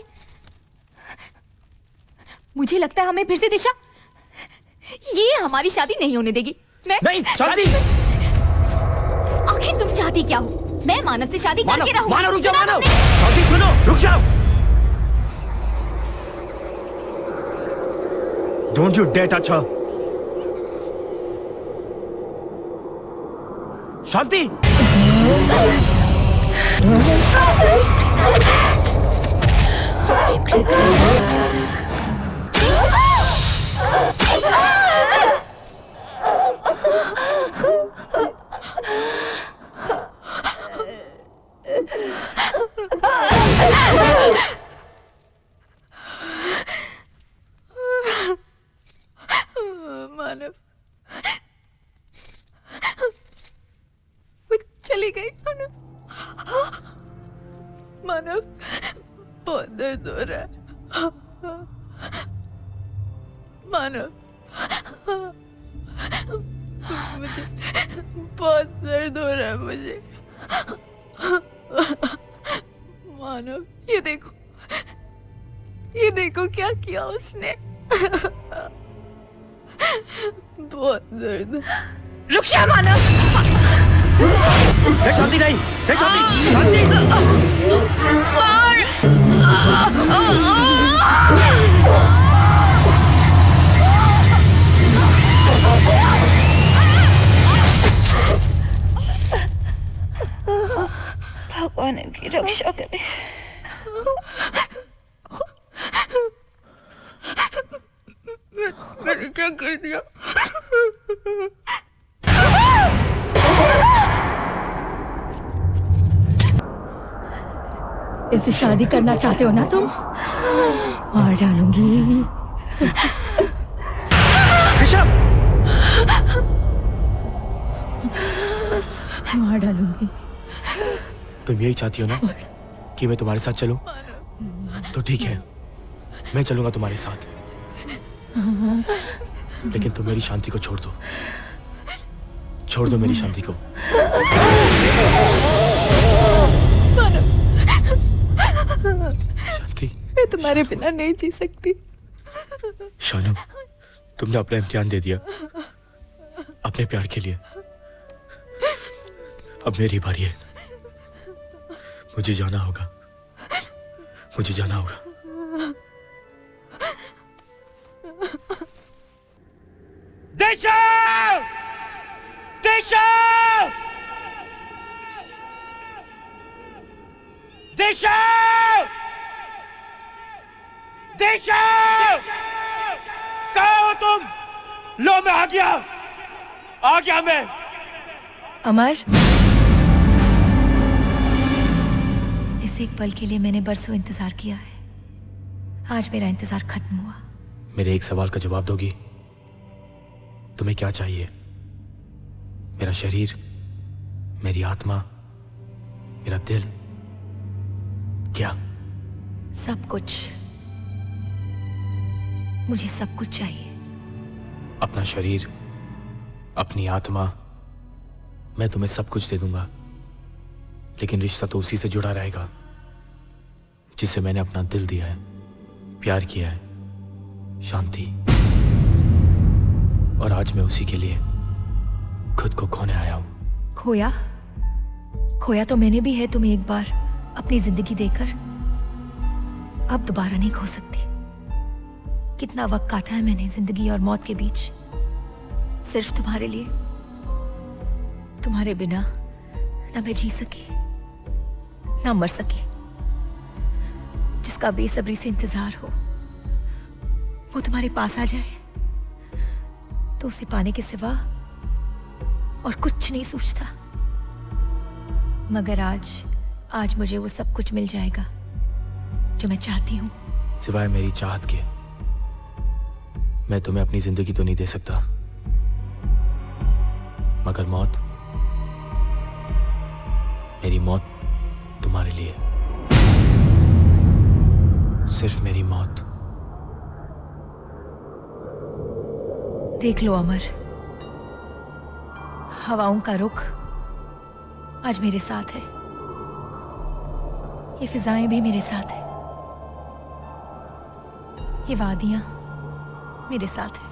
मुझे लगता है हमें फिर से दिशा ये हमारी शादी नहीं होने देगी। मैं नहीं, शादी। आखिर तुम चाहती क्या हो? मैं मानव से शादी करके रहूं। मानव रुक जाओ, मानव। शादी सुनो, रुक जाओ। Don't you dare touch her. शांति। मानव, वो चली गई। मानव, मानव, बहुत दर्द हो रहा है। मानव, मुझे बहुत दर्द हो रहा है मुझे। मानव, ये देखो क्या किया उसने। बहुत दर्द। रुक जा मानव। शांति नहीं, शांति, शांति। भगवान इनकी रक्षा करे। मैंने क्या कर दिया? इससे शादी करना चाहते हो ना तुम? मार डालूंगी। ऋषभ मार डालूंगी। तुम यही चाहती हो ना कि मैं तुम्हारे साथ चलूं? तो ठीक है, मैं चलूंगा तुम्हारे साथ, लेकिन तुम मेरी शांति को छोड़ दो। छोड़ दो मेरी शांति को। शांति, मैं तुम्हारे बिना नहीं जी सकती। शानू, तुमने अपना इम्तिहान दे दिया अपने प्यार के लिए। अब मेरी बारी है। मुझे जाना होगा, मुझे जाना होगा। दिशा! दिशा! दिशा! दिशा! कहाँ हो तुम? लो मैं आ गया मैं। अमर, इस एक पल के लिए मैंने बरसों इंतजार किया है। आज मेरा इंतजार खत्म हुआ। मेरे एक सवाल का जवाब दोगी? तुम्हें क्या चाहिए? मेरा शरीर, मेरी आत्मा, मेरा दिल, क्या? सब कुछ। मुझे सब कुछ चाहिए। अपना शरीर, अपनी आत्मा, मैं तुम्हें सब कुछ दे दूंगा, लेकिन रिश्ता तो उसी से जुड़ा रहेगा जिसे मैंने अपना दिल दिया है, प्यार किया है, शांति। और आज मैं उसी के लिए खुद को खोने आया हूं। खोया तो मैंने भी है तुम्हें एक बार अपनी जिंदगी देकर। अब दोबारा नहीं खो सकती। कितना वक्त काटा है मैंने जिंदगी और मौत के बीच, सिर्फ तुम्हारे लिए। तुम्हारे बिना ना मैं जी सकी, ना मर सकी। जिसका बेसब्री से इंतजार हो वो तुम्हारे पास आ जाए तो उसे पाने के सिवा और कुछ नहीं सोचता। मगर आज मुझे वो सब कुछ मिल जाएगा जो मैं चाहती हूँ। सिवाय मेरी चाहत के मैं तुम्हें अपनी जिंदगी तो नहीं दे सकता, मगर मौत, मेरी मौत तुम्हारे लिए, सिर्फ मेरी मौत। देख लो अमर, हवाओं का रुख आज मेरे साथ है। ये फिजाएं भी मेरे साथ है। ये वादियां मेरे साथ है।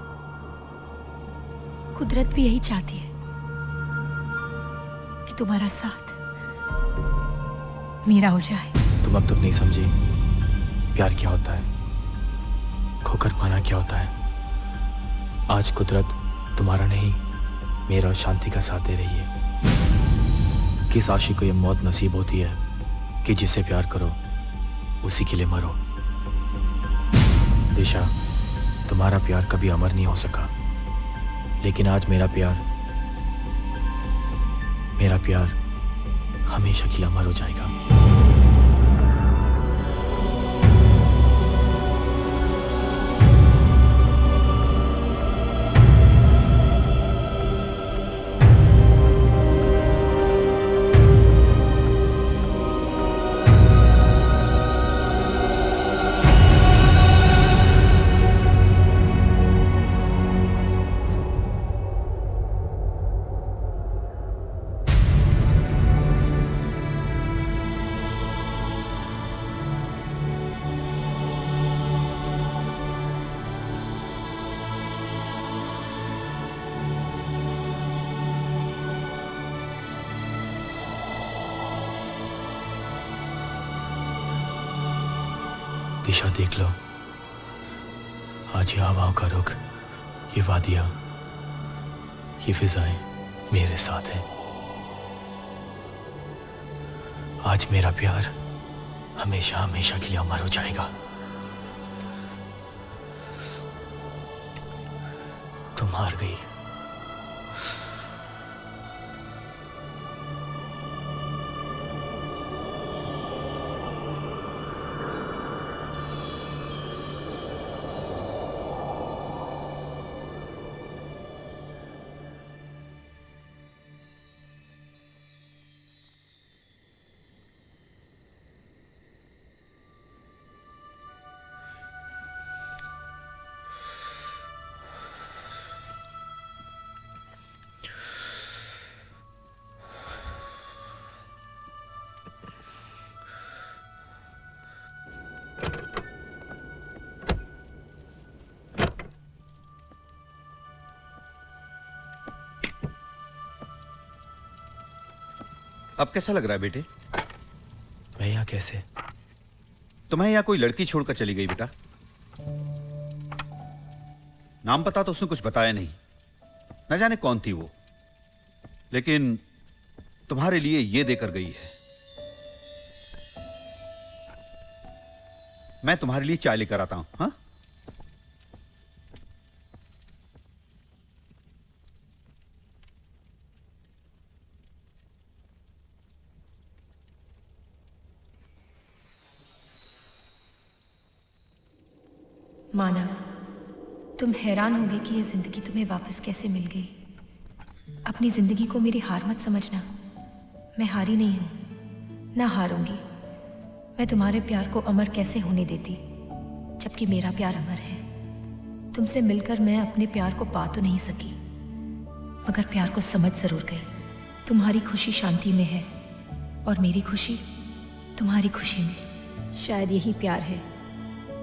कुदरत भी यही चाहती है कि तुम्हारा साथ मेरा हो जाए। तुम अब तक नहीं समझी प्यार क्या होता है, खोकर पाना क्या होता है। आज कुदरत तुम्हारा नहीं, मेरा और शांति का साथ दे रही है। किस आशिक को यह मौत नसीब होती है कि जिसे प्यार करो उसी के लिए मरो। दिशा, तुम्हारा प्यार कभी अमर नहीं हो सका, लेकिन आज मेरा प्यार हमेशा के लिए अमर हो जाएगा। दिशा, देख लो, आज ये हवाओं का रुख, ये वादियां, ये फिजाएं मेरे साथ हैं। आज मेरा प्यार हमेशा हमेशा के लिए अमर हो जाएगा। तुम हार गई। अब कैसा लग रहा है बेटे? मैं यहाँ कैसे? तुम्हें यहाँ कोई लड़की छोड़कर चली गई बेटा। नाम पता तो उसने कुछ बताया नहीं, न जाने कौन थी वो, लेकिन तुम्हारे लिए ये देकर गई है। मैं तुम्हारे लिए चाय लेकर आता हूं। हाँ, माना, तुम हैरान होगे कि ये जिंदगी तुम्हें वापस कैसे मिल गई। अपनी जिंदगी को मेरी हार मत समझना। मैं हारी नहीं हूं, ना हारूंगी। मैं तुम्हारे प्यार को अमर कैसे होने देती, जबकि मेरा प्यार अमर है। तुमसे मिलकर मैं अपने प्यार को पा तो नहीं सकी, मगर प्यार को समझ जरूर गई। तुम्हारी खुशी शांति में है और मेरी खुशी तुम्हारी खुशी में। शायद यही प्यार है,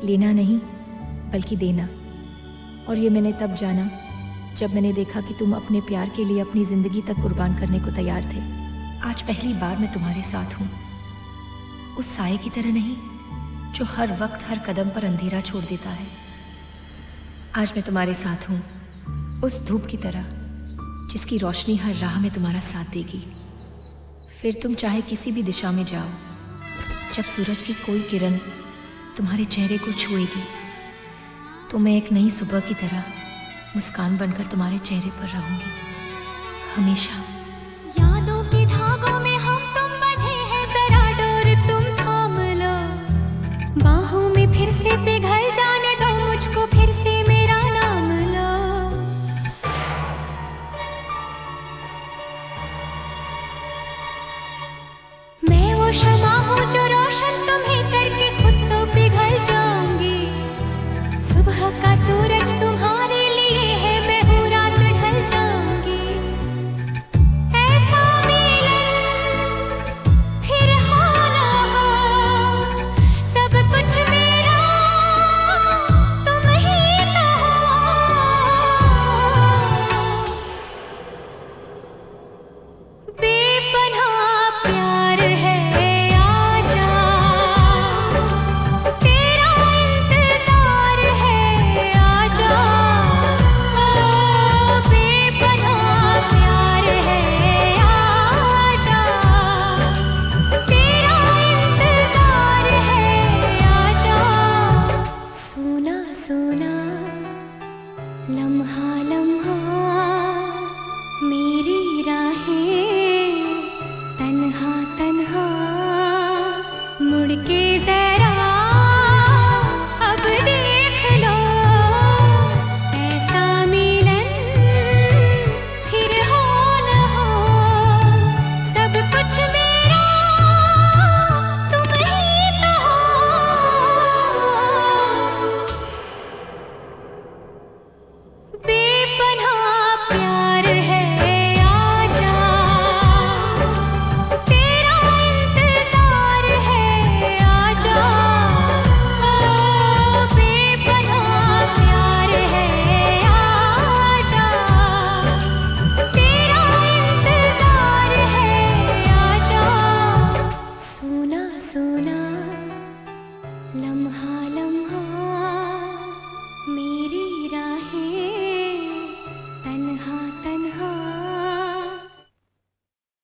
लेना नहीं बल्कि देना। और ये मैंने तब जाना जब मैंने देखा कि तुम अपने प्यार के लिए अपनी जिंदगी तक कुर्बान करने को तैयार थे। आज पहली बार मैं तुम्हारे साथ हूँ, उस साए की तरह नहीं जो हर वक्त हर कदम पर अंधेरा छोड़ देता है। आज मैं तुम्हारे साथ हूँ, उस धूप की तरह जिसकी रोशनी हर राह में तुम्हारा साथ देगी। फिर तुम चाहे किसी भी दिशा में जाओ, जब सूरज की कोई किरण तुम्हारे चेहरे को छुएगी तो मैं एक नई सुबह की तरह मुस्कान बनकर तुम्हारे चेहरे पर रहूंगी हमेशा।